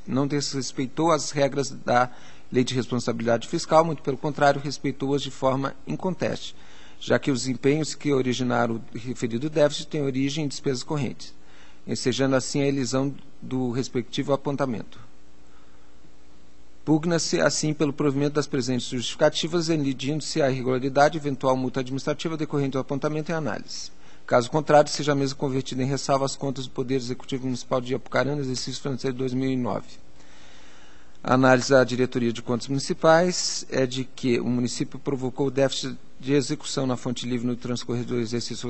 não desrespeitou as regras da Lei de Responsabilidade Fiscal, muito pelo contrário, respeitou-as de forma inconteste, já que os empenhos que originaram o referido déficit têm origem em despesas correntes, ensejando assim a elisão do respectivo apontamento. Pugna-se, assim, pelo provimento das presentes justificativas, elidindo-se a irregularidade e eventual multa administrativa decorrente do apontamento em análise. Caso contrário, seja a mesma convertida em ressalva as contas do Poder Executivo Municipal de Apucarana, exercício financeiro de 2009. A análise da Diretoria de Contas Municipais é de que o município provocou déficit de execução na fonte livre no transcorrer do exercício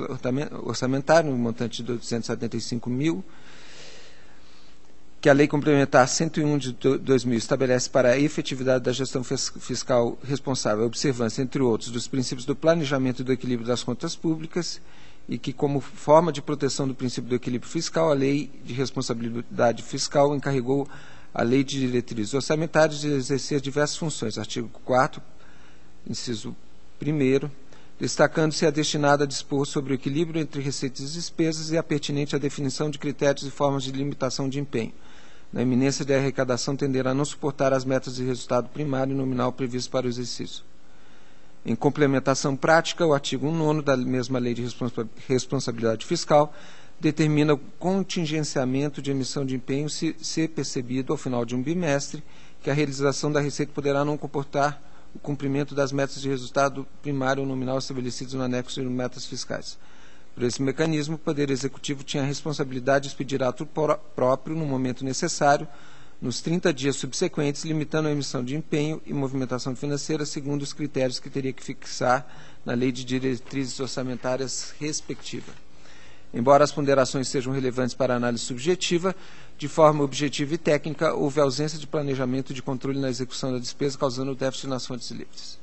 orçamentário, no montante de R$ 275.000, que a Lei Complementar 101 de 2000 estabelece para a efetividade da gestão fiscal responsável, a observância, entre outros, dos princípios do planejamento e do equilíbrio das contas públicas, e que, como forma de proteção do princípio do equilíbrio fiscal, a Lei de Responsabilidade Fiscal encarregou a Lei de Diretrizes Orçamentárias de exercer diversas funções. Artigo 4º, inciso 1º, destacando-se a destinada a dispor sobre o equilíbrio entre receitas e despesas e a pertinente à definição de critérios e formas de limitação de empenho, na iminência de arrecadação tender a não suportar as metas de resultado primário e nominal previstas para o exercício. Em complementação prática, o artigo 9º da mesma Lei de Responsabilidade Fiscal determina o contingenciamento de emissão de empenho se percebido, ao final de um bimestre, que a realização da receita poderá não comportar o cumprimento das metas de resultado primário ou nominal estabelecidas no anexo de metas fiscais. Por esse mecanismo, o Poder Executivo tinha a responsabilidade de expedir ato próprio no momento necessário, nos 30 dias subsequentes, limitando a emissão de empenho e movimentação financeira segundo os critérios que teria que fixar na Lei de Diretrizes Orçamentárias respectiva. Embora as ponderações sejam relevantes para a análise subjetiva, de forma objetiva e técnica, houve ausência de planejamento e de controle na execução da despesa, causando déficit nas fontes livres.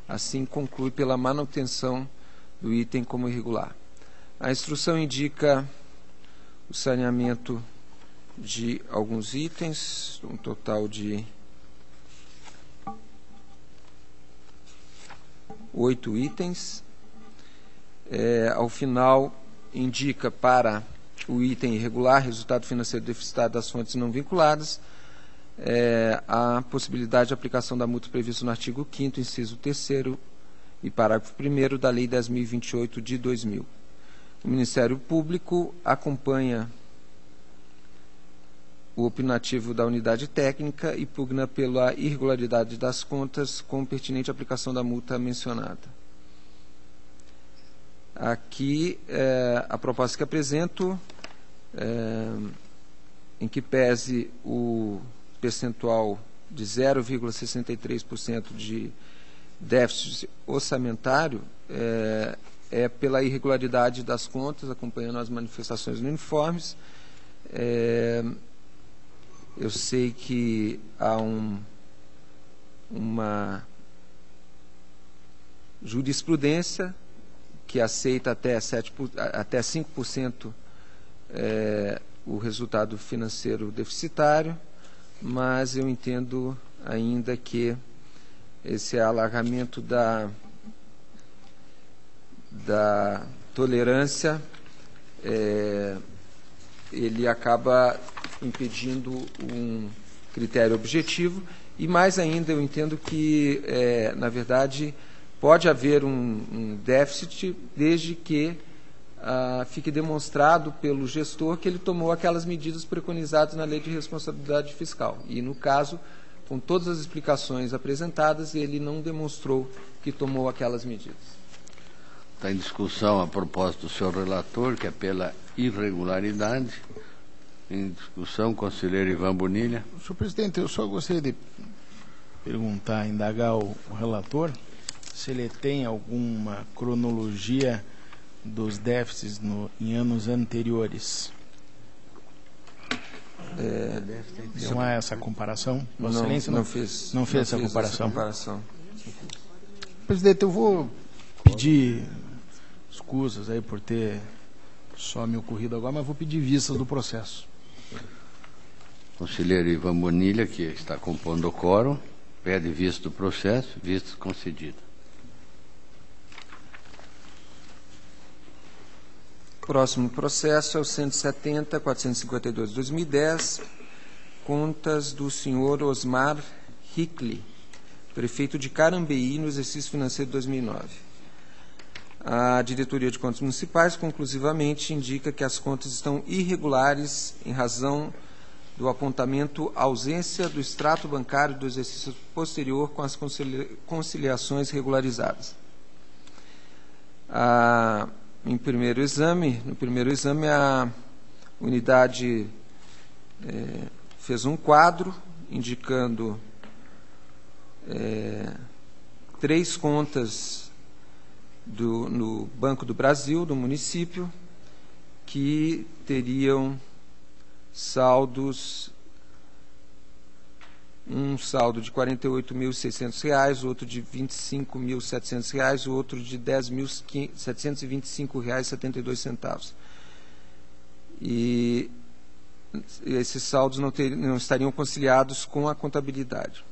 Assim, conclui pela manutenção do item como irregular. A instrução indica o saneamento de alguns itens, um total de 8 itens. Ao final, indica para o item irregular, resultado financeiro deficitário das fontes não vinculadas, a possibilidade de aplicação da multa prevista no artigo 5º, inciso 3º e parágrafo 1º da Lei 10.028 de 2000. O Ministério Público acompanha o opinativo da unidade técnica e pugna pela irregularidade das contas com pertinente aplicação da multa mencionada. Aqui, a proposta que apresento, em que pese o percentual de 0,63% de déficit orçamentário, é pela irregularidade das contas, acompanhando as manifestações uniformes. Eu sei que há uma jurisprudência que aceita até 5% o resultado financeiro deficitário, mas eu entendo ainda que esse alargamento da tolerância, ele acaba impedindo um critério objetivo, e mais ainda eu entendo que, na verdade, pode haver um déficit desde que fique demonstrado pelo gestor que ele tomou aquelas medidas preconizadas na Lei de Responsabilidade Fiscal. E, no caso, com todas as explicações apresentadas, ele não demonstrou que tomou aquelas medidas. Está em discussão a proposta do senhor relator, que é pela irregularidade. Em discussão, conselheiro Ivan Bonilha. Senhor presidente, eu só gostaria de perguntar, indagar o relator, se ele tem alguma cronologia dos déficits em anos anteriores. Não há essa comparação? Vossa Excelência não fez essa comparação. Presidente, eu vou pedir escusas aí por ter só me ocorrido agora, mas vou pedir vistas do processo. Conselheiro Ivan Bonilha, que está compondo o quórum, pede vista do processo, vista concedida. Próximo processo é o 170.452 de 2010, contas do senhor Osmar Hickley, prefeito de Carambeí, no exercício financeiro de 2009. A Diretoria de Contas Municipais, conclusivamente, indica que as contas estão irregulares em razão do apontamento ausência do extrato bancário do exercício posterior com as conciliações regularizadas. No primeiro exame, a unidade fez um quadro indicando 3 contas no Banco do Brasil, do município, que teriam saldos, um saldo de R$ 48.600, outro de R$ 25.700, o outro de R$ 10.725,72. E esses saldos não estariam conciliados com a contabilidade.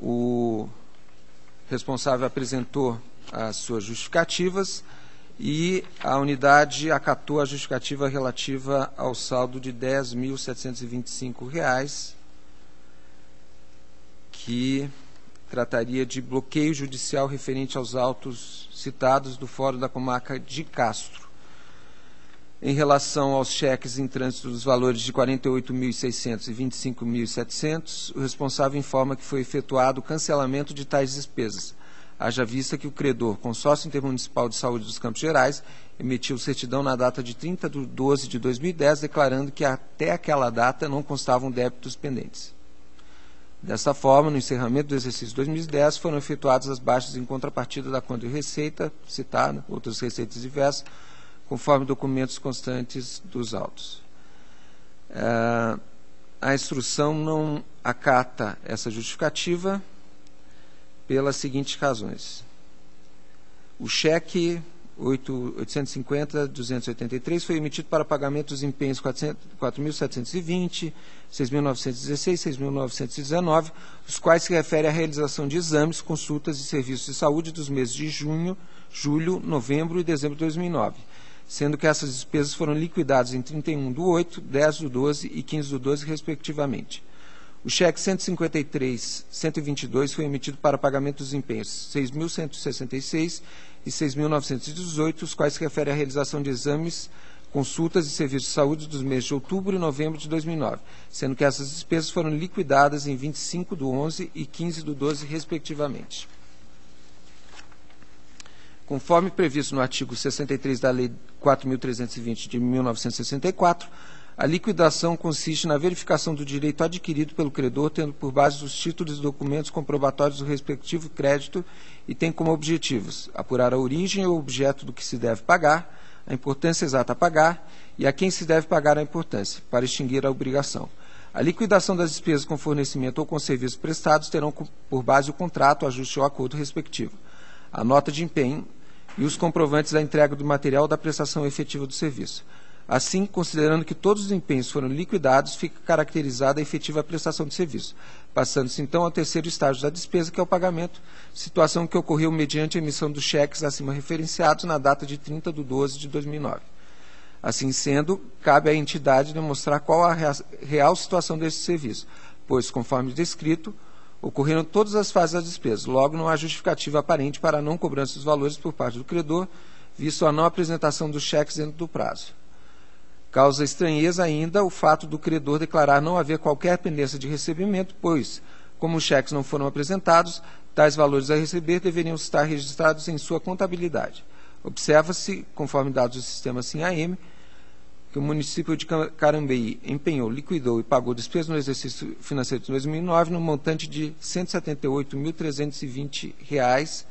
O responsável apresentou as suas justificativas e a unidade acatou a justificativa relativa ao saldo de R$ 10.725, que trataria de bloqueio judicial referente aos autos citados do Fórum da Comarca de Castro. Em relação aos cheques em trânsito dos valores de R$ 48.600 e R$ 25.700, o responsável informa que foi efetuado o cancelamento de tais despesas, haja vista que o credor, Consórcio Intermunicipal de Saúde dos Campos Gerais, emitiu certidão na data de 30/12 de 2010, declarando que até aquela data não constavam débitos pendentes. Dessa forma, no encerramento do exercício 2010, foram efetuadas as baixas em contrapartida da conta de receita, citada, outras receitas diversas, conforme documentos constantes dos autos. A instrução não acata essa justificativa pelas seguintes razões. O cheque 850.283 foi emitido para pagamento dos empenhos 4.720, 6.916, 6.919, os quais se referem à realização de exames, consultas e serviços de saúde dos meses de junho, julho, novembro e dezembro de 2009, sendo que essas despesas foram liquidadas em 31/8, 10/12 e 15/12, respectivamente. O cheque 153.122 foi emitido para pagamento dos empenhos 6.166 e 6.918, os quais se referem à realização de exames, consultas e serviços de saúde dos meses de outubro e novembro de 2009, sendo que essas despesas foram liquidadas em 25/11 e 15/12, respectivamente. Conforme previsto no artigo 63 da Lei 4.320 de 1964, a liquidação consiste na verificação do direito adquirido pelo credor, tendo por base os títulos e documentos comprobatórios do respectivo crédito e tem como objetivos apurar a origem ou objeto do que se deve pagar, a importância exata a pagar e a quem se deve pagar a importância, para extinguir a obrigação. A liquidação das despesas com fornecimento ou com serviços prestados terão por base o contrato, ajuste ou acordo respectivo, a nota de empenho e os comprovantes da entrega do material ou da prestação efetiva do serviço. Assim, considerando que todos os empenhos foram liquidados, fica caracterizada a efetiva prestação de serviço, passando-se então ao terceiro estágio da despesa, que é o pagamento, situação que ocorreu mediante a emissão dos cheques acima referenciados na data de 30/12 de 2009. Assim sendo, cabe à entidade demonstrar qual a real situação desse serviço, pois, conforme descrito, ocorreram todas as fases da despesa, logo não há justificativa aparente para a não cobrança dos valores por parte do credor, visto a não apresentação dos cheques dentro do prazo. Causa estranheza ainda o fato do credor declarar não haver qualquer pendência de recebimento, pois, como os cheques não foram apresentados, tais valores a receber deveriam estar registrados em sua contabilidade. Observa-se, conforme dados do sistema SIM-AM, que o município de Carambeí empenhou, liquidou e pagou despesas no exercício financeiro de 2009 no montante de R$ 178.320,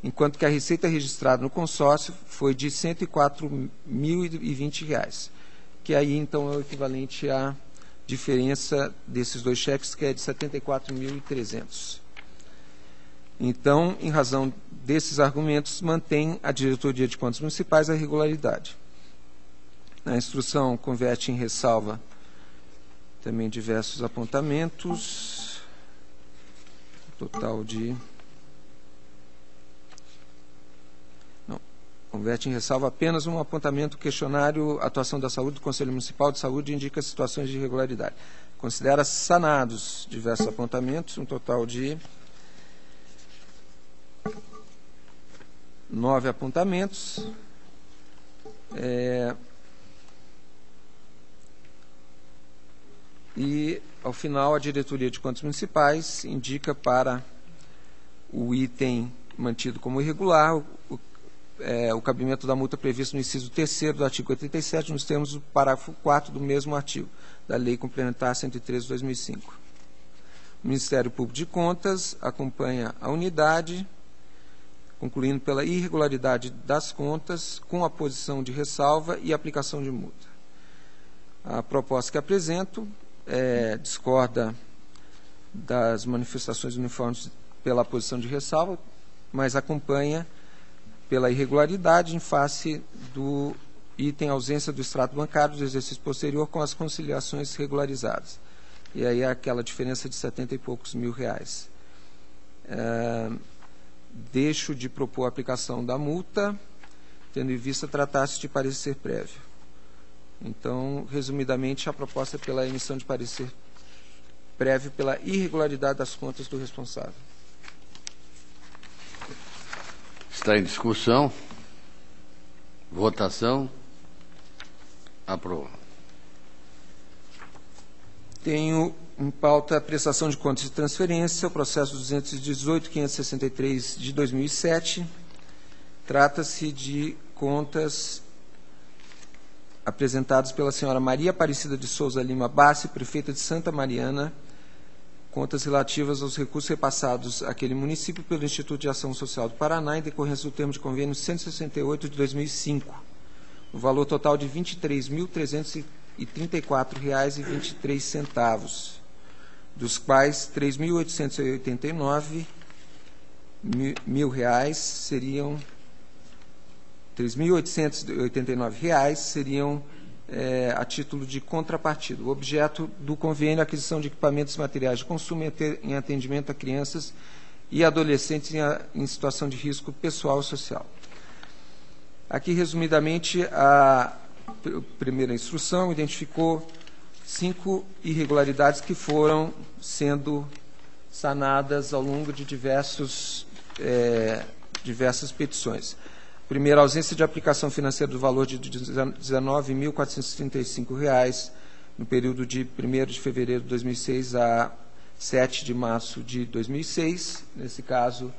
enquanto que a receita registrada no consórcio foi de R$ 104.020, que aí, então, é o equivalente à diferença desses dois cheques, que é de R$ 74.300. Então, em razão desses argumentos, mantém a Diretoria de Contas Municipais a regularidade. A instrução converte em ressalva também diversos apontamentos, total de... Converte em ressalva apenas um apontamento, questionário, atuação da saúde, do Conselho Municipal de Saúde indica situações de irregularidade. Considera sanados diversos apontamentos, um total de 9 apontamentos. E, ao final, a Diretoria de Contas Municipais indica para o item mantido como irregular o cabimento da multa previsto no inciso 3º do artigo 87, nos termos do parágrafo 4º do mesmo artigo, da Lei Complementar 113/2005. O Ministério Público de Contas acompanha a unidade, concluindo pela irregularidade das contas, com a posição de ressalva e aplicação de multa. A proposta que apresento discorda das manifestações uniformes pela posição de ressalva, mas acompanha pela irregularidade em face do item ausência do extrato bancário do exercício posterior com as conciliações regularizadas. E aí há aquela diferença de 70 e poucos mil reais. Deixo de propor a aplicação da multa, tendo em vista tratar-se de parecer prévio. Então, resumidamente, a proposta é pela emissão de parecer prévio pela irregularidade das contas do responsável. Está em discussão. Votação. Aprova. Tenho em pauta a prestação de contas de transferência, o processo 218.563 de 2007. Trata-se de contas apresentadas pela senhora Maria Aparecida de Souza Lima Bassi, prefeita de Santa Mariana, contas relativas aos recursos repassados àquele município pelo Instituto de Ação Social do Paraná em decorrência do termo de convênio 168 de 2005, no valor total de R$ 23.334,23, dos quais R$ 3.889 seriam a título de contrapartida. O objeto do convênio é a aquisição de equipamentos e materiais de consumo em atendimento a crianças e adolescentes em situação de risco pessoal e social. Aqui, resumidamente, a primeira instrução identificou 5 irregularidades que foram sendo sanadas ao longo de diversas petições. Primeiro, a ausência de aplicação financeira do valor de R$ 19.435 no período de 1º de fevereiro de 2006 a 7 de março de 2006. Nesse caso,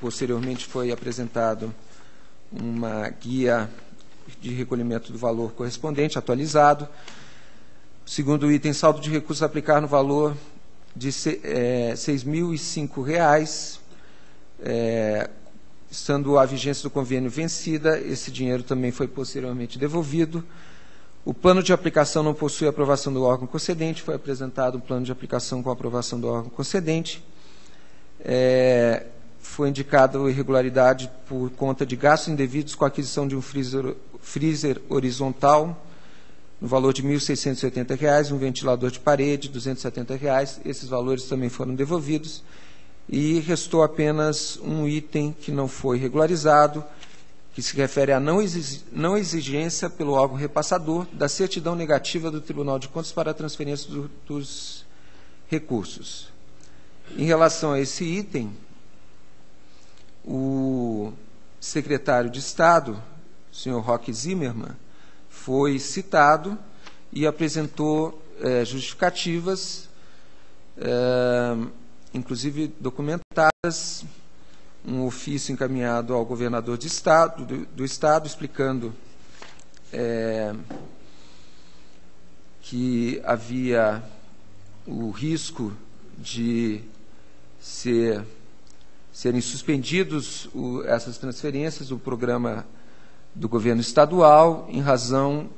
posteriormente foi apresentado uma guia de recolhimento do valor correspondente, atualizado. Segundo item, saldo de recursos a aplicar no valor de R$ 6.005, estando a vigência do convênio vencida, esse dinheiro também foi posteriormente devolvido. O plano de aplicação não possui aprovação do órgão concedente, foi apresentado um plano de aplicação com aprovação do órgão concedente. Foi indicada irregularidade por conta de gastos indevidos com a aquisição de um freezer horizontal, no valor de R$ 1.680, um ventilador de parede, R$ 270. Esses valores também foram devolvidos. E restou apenas um item que não foi regularizado, que se refere à não exigência pelo órgão repassador da certidão negativa do Tribunal de Contas para a transferência dos recursos. Em relação a esse item, o secretário de Estado, o senhor Roque Zimmermann, foi citado e apresentou justificativas, inclusive documentadas, um ofício encaminhado ao governador do Estado, explicando que havia o risco de serem suspendidos essas transferências do programa do governo estadual, em razão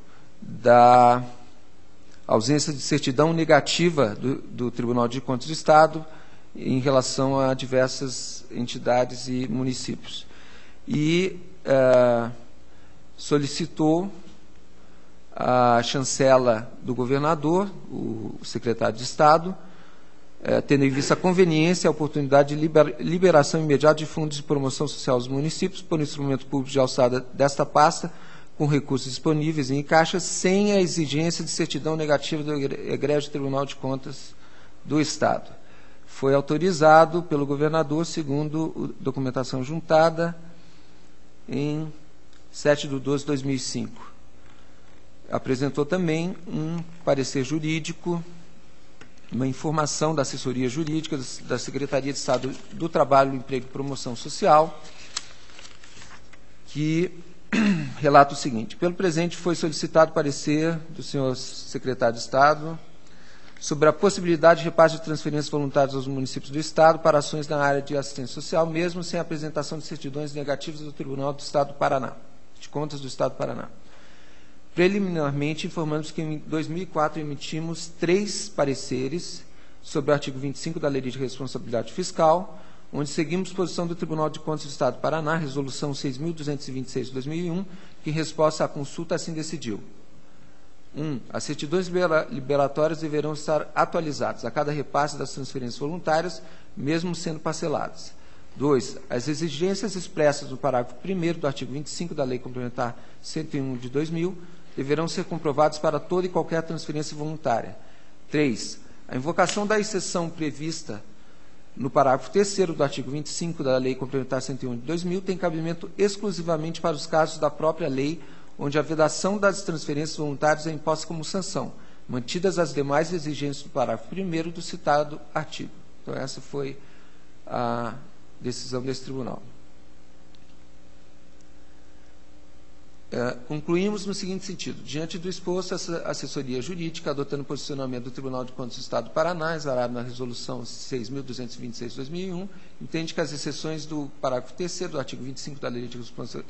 da ausência de certidão negativa do Tribunal de Contas do Estado em relação a diversas entidades e municípios. E solicitou a chancela do governador, o secretário de Estado, tendo em vista a conveniência e a oportunidade de liberação imediata de fundos de promoção social dos municípios por instrumento público de alçada desta pasta, com recursos disponíveis em caixa, sem a exigência de certidão negativa do egrégio Tribunal de Contas do Estado. Foi autorizado pelo governador, segundo a documentação juntada, em 7/12/2005. Apresentou também um parecer jurídico, uma informação da assessoria jurídica da Secretaria de Estado do Trabalho, do Emprego e Promoção Social, que relata o seguinte: pelo presente foi solicitado parecer do senhor secretário de Estado sobre a possibilidade de repasse de transferências voluntárias aos municípios do Estado para ações na área de assistência social, mesmo sem apresentação de certidões negativas do Tribunal do Estado do Paraná, de Contas do Estado do Paraná. Preliminarmente, informamos que em 2004 emitimos 3 pareceres sobre o artigo 25 da Lei de Responsabilidade Fiscal, onde seguimos posição do Tribunal de Contas do Estado do Paraná, resolução 6.226 de 2001, que, em resposta à consulta, assim decidiu. 1. As certidões liberatórias deverão estar atualizadas a cada repasse das transferências voluntárias, mesmo sendo parceladas. 2. As exigências expressas no parágrafo 1º do artigo 25 da Lei Complementar 101 de 2000 deverão ser comprovadas para toda e qualquer transferência voluntária. 3. A invocação da exceção prevista no parágrafo 3º do artigo 25 da Lei Complementar 101 de 2000 tem cabimento exclusivamente para os casos da própria lei, onde a vedação das transferências voluntárias é imposta como sanção, mantidas as demais exigências do parágrafo 1º do citado artigo. Então, essa foi a decisão desse tribunal. Concluímos no seguinte sentido: diante do exposto, a assessoria jurídica, adotando o posicionamento do Tribunal de Contas do Estado do Paraná, exarado na Resolução 6.226/2001, entende que as exceções do parágrafo 3º do artigo 25 da Lei de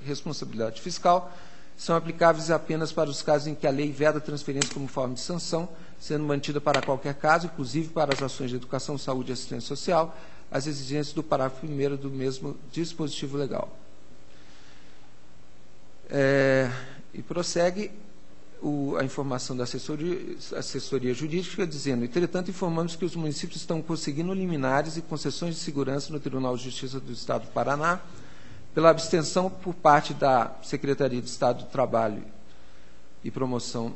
Responsabilidade Fiscal são aplicáveis apenas para os casos em que a lei veda a transferência como forma de sanção, sendo mantida para qualquer caso, inclusive para as ações de educação, saúde e assistência social, as exigências do parágrafo 1º do mesmo dispositivo legal. E prossegue a informação da assessoria jurídica, dizendo: entretanto, informamos que os municípios estão conseguindo liminares e concessões de segurança no Tribunal de Justiça do Estado do Paraná, pela abstenção por parte da Secretaria de Estado do Trabalho e Promoção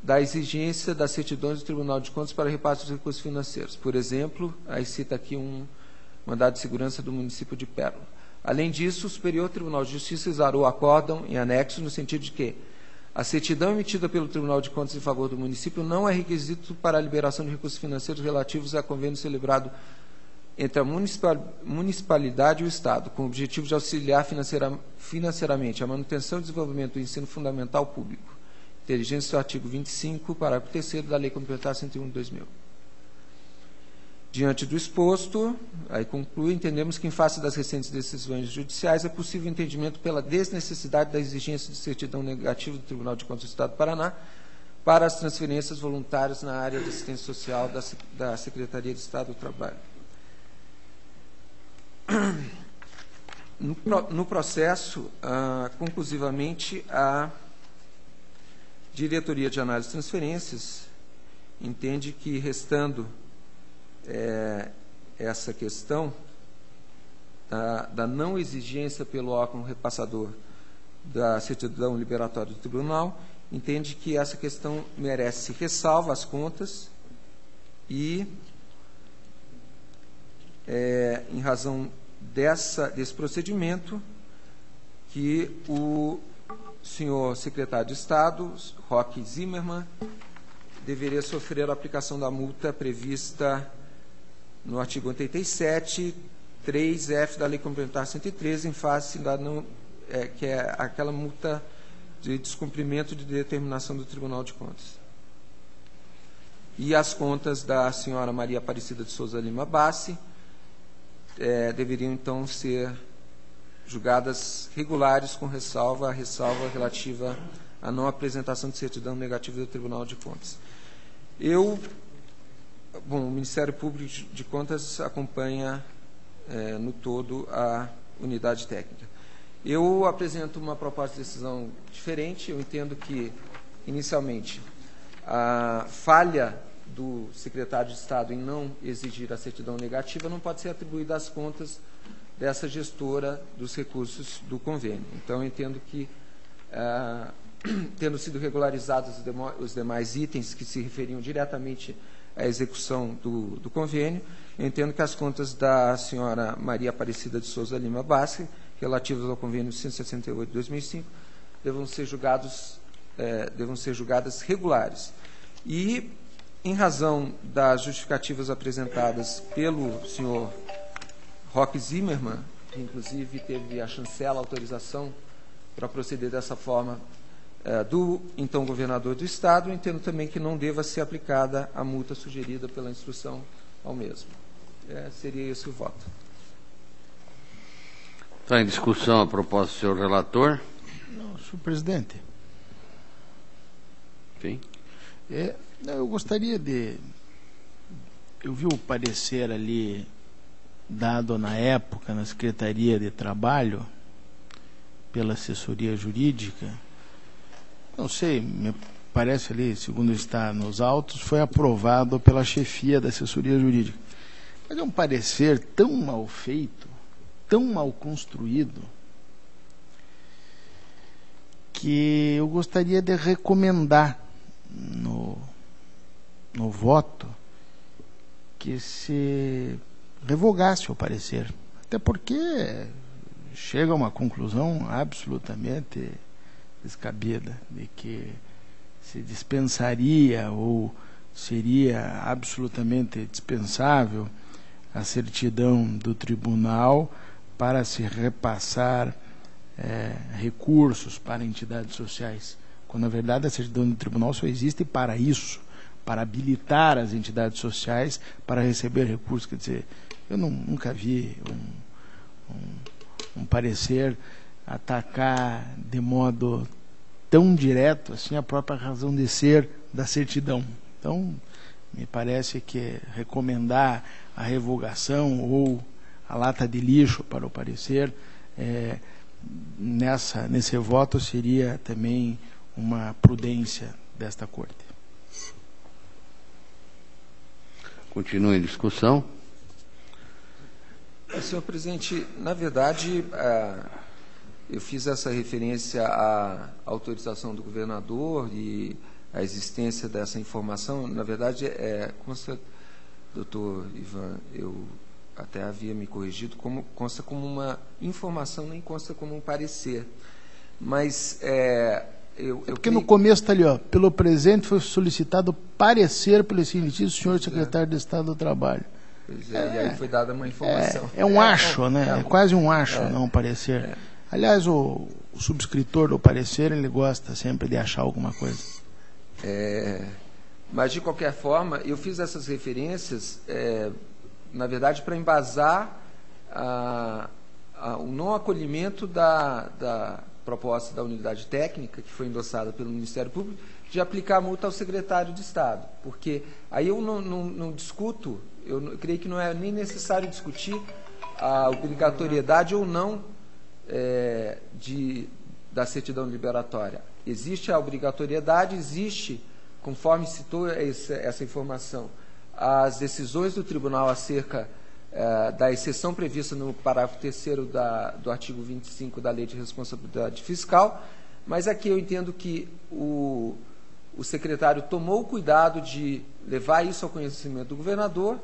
da exigência das certidões do Tribunal de Contas para repasse dos recursos financeiros. Por exemplo, aí cita aqui um mandado de segurança do município de Pérola. Além disso, o Superior Tribunal de Justiça exarou o acórdão em anexo no sentido de que a certidão emitida pelo Tribunal de Contas em favor do município não é requisito para a liberação de recursos financeiros relativos a convênio celebrado entre a municipalidade e o Estado, com o objetivo de auxiliar financeiramente a manutenção e desenvolvimento do ensino fundamental público. Inteligência do artigo 25, parágrafo 3º da Lei Complementar 101/2000. Diante do exposto, aí conclui, entendemos que, em face das recentes decisões judiciais, é possível entendimento pela desnecessidade da exigência de certidão negativa do Tribunal de Contas do Estado do Paraná para as transferências voluntárias na área de assistência social da Secretaria de Estado do Trabalho. No processo, conclusivamente, a Diretoria de Análise de Transferências entende que, restando essa questão da não exigência pelo órgão repassador da certidão liberatória do tribunal, entende que essa questão merece ressalva às contas e, em razão desse procedimento, que o senhor secretário de Estado, Roque Zimmermann, deveria sofrer a aplicação da multa prevista no artigo 87, 3F da Lei Complementar 113, em face da que é aquela multa de descumprimento de determinação do Tribunal de Contas. E as contas da senhora Maria Aparecida de Souza Lima Bassi deveriam, então, ser julgadas regulares, com a ressalva relativa à não apresentação de certidão negativa do Tribunal de Contas. O Ministério Público de Contas acompanha no todo a unidade técnica. Eu apresento uma proposta de decisão diferente. Eu entendo que, inicialmente, a falha do secretário de Estado em não exigir a certidão negativa não pode ser atribuída às contas dessa gestora dos recursos do convênio. Então, eu entendo que, tendo sido regularizados os demais itens que se referiam diretamente à execução do convênio, eu entendo que as contas da senhora Maria Aparecida de Souza Lima Bassi, relativas ao convênio 168 de 2005, devam ser julgadas regulares. E, em razão das justificativas apresentadas pelo senhor Roque Zimmermann, que inclusive teve a chancela, a autorização para proceder dessa forma do então governador do Estado, eu entendo também que não deva ser aplicada a multa sugerida pela instrução ao mesmo. Seria esse o voto. Está em discussão a proposta do senhor relator? Não, senhor presidente. Sim. Eu gostaria de... Eu vi o parecer ali dado na época na Secretaria de Trabalho pela assessoria jurídica. Não sei, me parece ali, segundo está nos autos, foi aprovado pela chefia da assessoria jurídica. Mas é um parecer tão mal feito, tão mal construído, que eu gostaria de recomendar no voto que se revogasse o parecer. Até porque chega a uma conclusão absolutamente descabida de que se dispensaria ou seria absolutamente dispensável a certidão do tribunal para se repassar recursos para entidades sociais, quando na verdade a certidão do tribunal só existe para isso, para habilitar as entidades sociais para receber recursos. Quer dizer, eu nunca vi um parecer atacar de modo tão direto assim a própria razão de ser da certidão. Então, me parece que recomendar a revogação ou a lata de lixo para o parecer nesse voto seria também uma prudência desta Corte. Continua em discussão. Senhor presidente, na verdade, eu fiz essa referência à autorização do governador e a existência dessa informação. Na verdade, consta, doutor Ivan, eu até havia me corrigido, consta como uma informação, nem consta como um parecer. Mas porque no começo está ali, ó, pelo presente foi solicitado parecer pelo excelentíssimo senhor secretário de Estado do Trabalho. Pois e aí foi dada uma informação. É um acho, né? É quase um acho, não um parecer. Aliás, o subscritor do parecer, ele gosta sempre de achar alguma coisa. Mas, de qualquer forma, eu fiz essas referências, na verdade, para embasar o não acolhimento da proposta da unidade técnica, que foi endossada pelo Ministério Público, de aplicar a multa ao secretário de Estado. Porque aí eu não discuto, eu creio que não é nem necessário discutir a obrigatoriedade ou não da certidão liberatória. Existe a obrigatoriedade, existe, conforme citou essa informação, as decisões do tribunal acerca da exceção prevista no parágrafo 3º do artigo 25 da Lei de Responsabilidade Fiscal, mas aqui eu entendo que o secretário tomou o cuidado de levar isso ao conhecimento do governador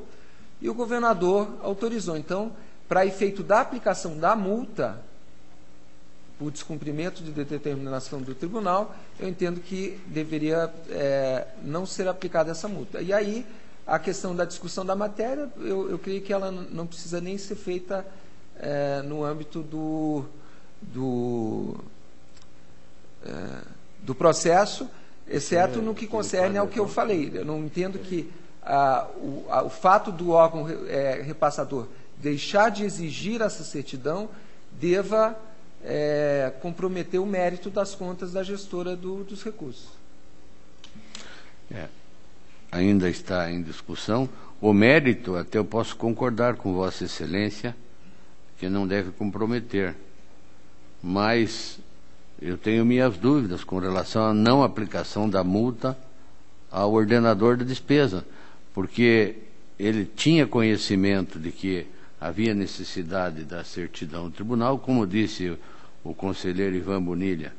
e o governador autorizou. Então, para efeito da aplicação da multa por descumprimento de determinação do tribunal, eu entendo que deveria não ser aplicada essa multa. E aí, a questão da discussão da matéria, eu creio que ela não precisa nem ser feita no âmbito do processo, exceto no que concerne ao que eu falei. Eu não entendo que o fato do órgão repassador deixar de exigir essa certidão deva comprometer o mérito das contas da gestora dos recursos. Ainda está em discussão. O mérito, até eu posso concordar com Vossa Excelência, que não deve comprometer. Mas eu tenho minhas dúvidas com relação à não aplicação da multa ao ordenador de despesa, porque ele tinha conhecimento de que havia necessidade da certidão do tribunal, como disse o conselheiro Ivan Bonilha,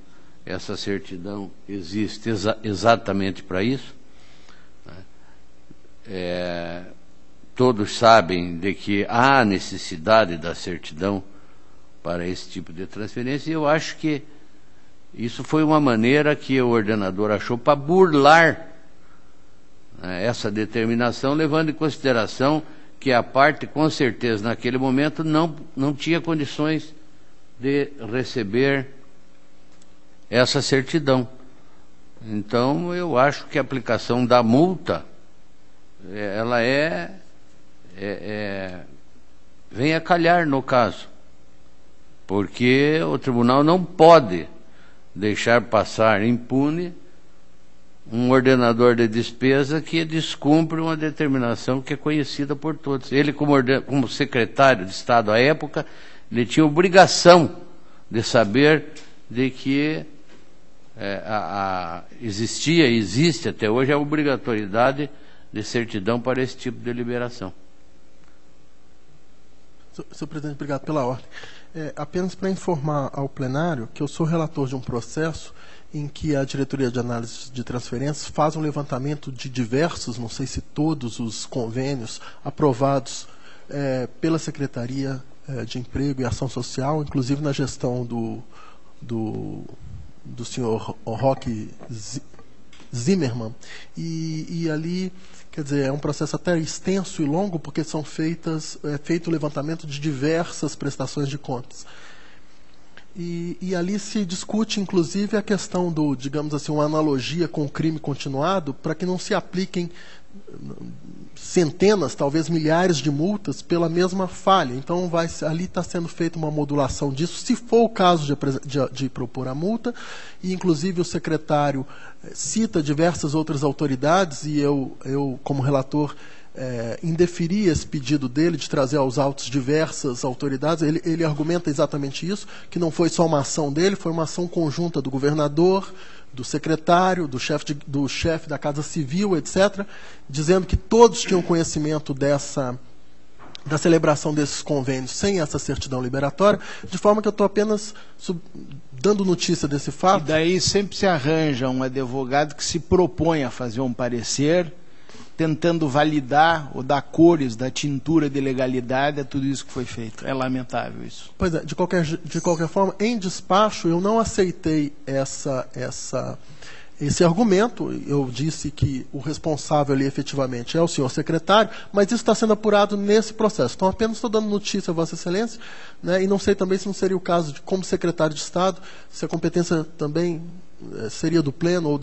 essa certidão existe exatamente para isso. Todos sabem de que há necessidade da certidão para esse tipo de transferência, e eu acho que isso foi uma maneira que o ordenador achou para burlar essa determinação, levando em consideração que a parte, com certeza, naquele momento, não tinha condições de receber essa certidão. Então, eu acho que a aplicação da multa ela vem a calhar no caso, porque o tribunal não pode deixar passar impune um ordenador de despesa que descumpre uma determinação que é conhecida por todos. Ele, como secretário de Estado à época, ele tinha obrigação de saber de que existia e existe até hoje a obrigatoriedade de certidão para esse tipo de liberação. Senhor presidente, obrigado pela ordem. Apenas para informar ao plenário que eu sou relator de um processo em que a Diretoria de Análise de Transferências faz um levantamento de diversos, não sei se todos os convênios aprovados pela Secretaria de Emprego e Ação Social, inclusive na gestão do senhor Roque Zimmermann, e ali, quer dizer, é um processo até extenso e longo, porque feito o levantamento de diversas prestações de contas. E ali se discute, inclusive, a questão do, digamos assim, uma analogia com o crime continuado, para que não se apliquem centenas, talvez milhares de multas pela mesma falha. Então, ali está sendo feita uma modulação disso, se for o caso de propor a multa, e inclusive o secretário cita diversas outras autoridades, e eu como relator, indeferi esse pedido dele de trazer aos autos diversas autoridades. Ele argumenta exatamente isso, que não foi só uma ação dele, foi uma ação conjunta do governador, do secretário, do chefe da Casa Civil, etc., dizendo que todos tinham conhecimento da celebração desses convênios sem essa certidão liberatória, de forma que eu estou apenas dando notícia desse fato. E daí sempre se arranja um advogado que se propõe a fazer um parecer, tentando validar ou dar cores da tintura de legalidade a tudo isso que foi feito. É lamentável isso. Pois é, de qualquer forma, em despacho, eu não aceitei esse argumento. Eu disse que o responsável ali efetivamente é o senhor secretário, mas isso está sendo apurado nesse processo. Então, apenas estou dando notícia a Vossa Excelência, né, e não sei também se não seria o caso de, como secretário de Estado, se a competência também seria do pleno ou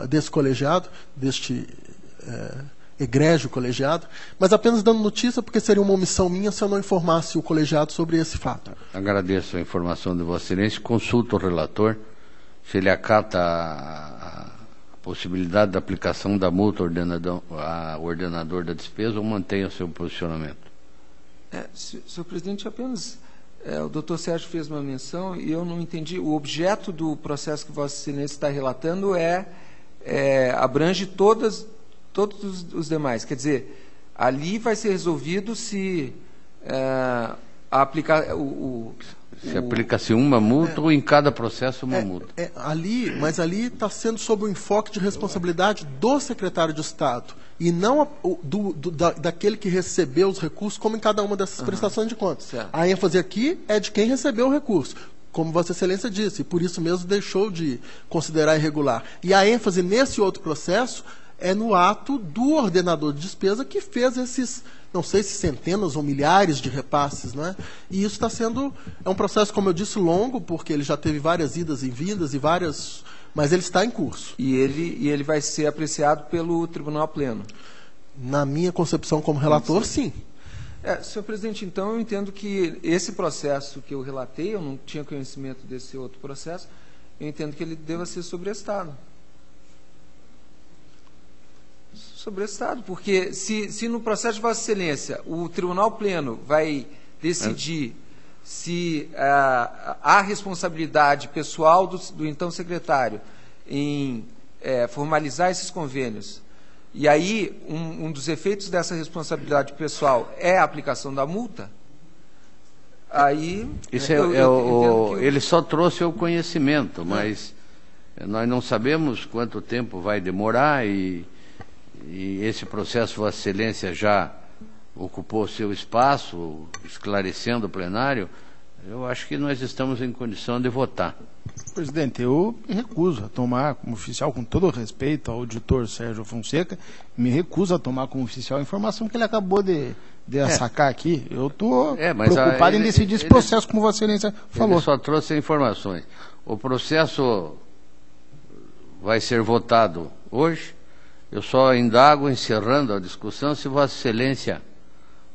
desse colegiado, deste egrégio colegiado, mas apenas dando notícia, porque seria uma omissão minha se eu não informasse o colegiado sobre esse fato. Agradeço a informação de Vossa Excelência. Consulto o relator se ele acata a possibilidade da aplicação da multa ao ordenador da despesa ou mantém o seu posicionamento. Senhor presidente, apenas o doutor Sérgio fez uma menção e eu não entendi. O objeto do processo que Vossa Excelência está relatando abrange todos os demais. Quer dizer, ali vai ser resolvido se aplica-se uma multa ou em cada processo uma multa. Mas ali está sendo sob o enfoque de responsabilidade do secretário de Estado e não daquele que recebeu os recursos, como em cada uma dessas prestações de contas. Certo. A ênfase aqui é de quem recebeu o recurso, como Vossa Excelência disse, e por isso mesmo deixou de considerar irregular. E a ênfase nesse outro processo é no ato do ordenador de despesa que fez esses, não sei se centenas ou milhares de repasses, não é? E isso está sendo, é um processo, como eu disse, longo, porque ele já teve várias idas e vindas mas ele está em curso. E ele vai ser apreciado pelo Tribunal Pleno? Na minha concepção como relator, sim. Senhor presidente, então eu entendo que esse processo que eu relatei, eu não tinha conhecimento desse outro processo, eu entendo que ele deva ser sobrestado. Sobrestado, porque se no processo de Vossa Excelência o Tribunal Pleno vai decidir se há responsabilidade pessoal do então secretário em formalizar esses convênios, e aí um dos efeitos dessa responsabilidade pessoal é a aplicação da multa, aí... Isso ele só trouxe o conhecimento, mas nós não sabemos quanto tempo vai demorar e esse processo, Vossa Excelência já ocupou seu espaço, esclarecendo o plenário. Eu acho que nós estamos em condição de votar. Presidente, eu me recuso a tomar como oficial, com todo o respeito ao auditor Sérgio Fonseca, me recuso a tomar como oficial a informação que ele acabou de sacar aqui. Eu estou preocupado em decidir esse processo, como Vossa Excelência falou. Ele só trouxe informações. O processo vai ser votado hoje. Eu só indago, encerrando a discussão, se Vossa Excelência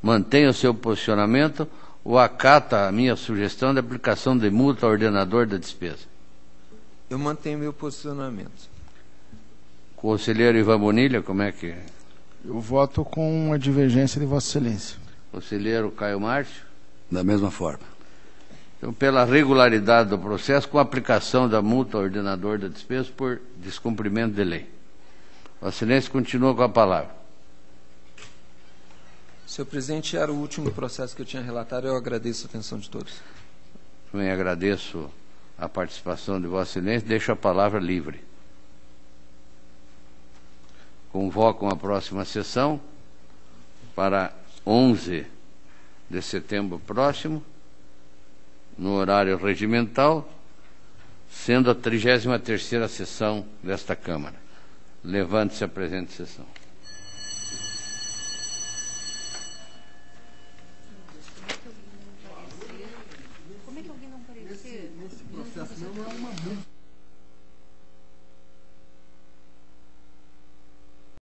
mantém o seu posicionamento ou acata a minha sugestão de aplicação de multa ao ordenador da despesa. Eu mantenho meu posicionamento. Conselheiro Ivan Bonilha, como é que... Eu voto com a divergência de Vossa Excelência. Conselheiro Caio Márcio? Da mesma forma. Então, pela regularidade do processo, com a aplicação da multa ao ordenador da despesa por descumprimento de lei. Vossa Excelência continua com a palavra. Senhor presidente, era o último processo que eu tinha relatado. Eu agradeço a atenção de todos. Também agradeço a participação de Vossa Excelência. Deixo a palavra livre. Convoco a próxima sessão para 11 de setembro próximo, no horário regimental, sendo a 33ª sessão desta Câmara. Levante-se a presente sessão.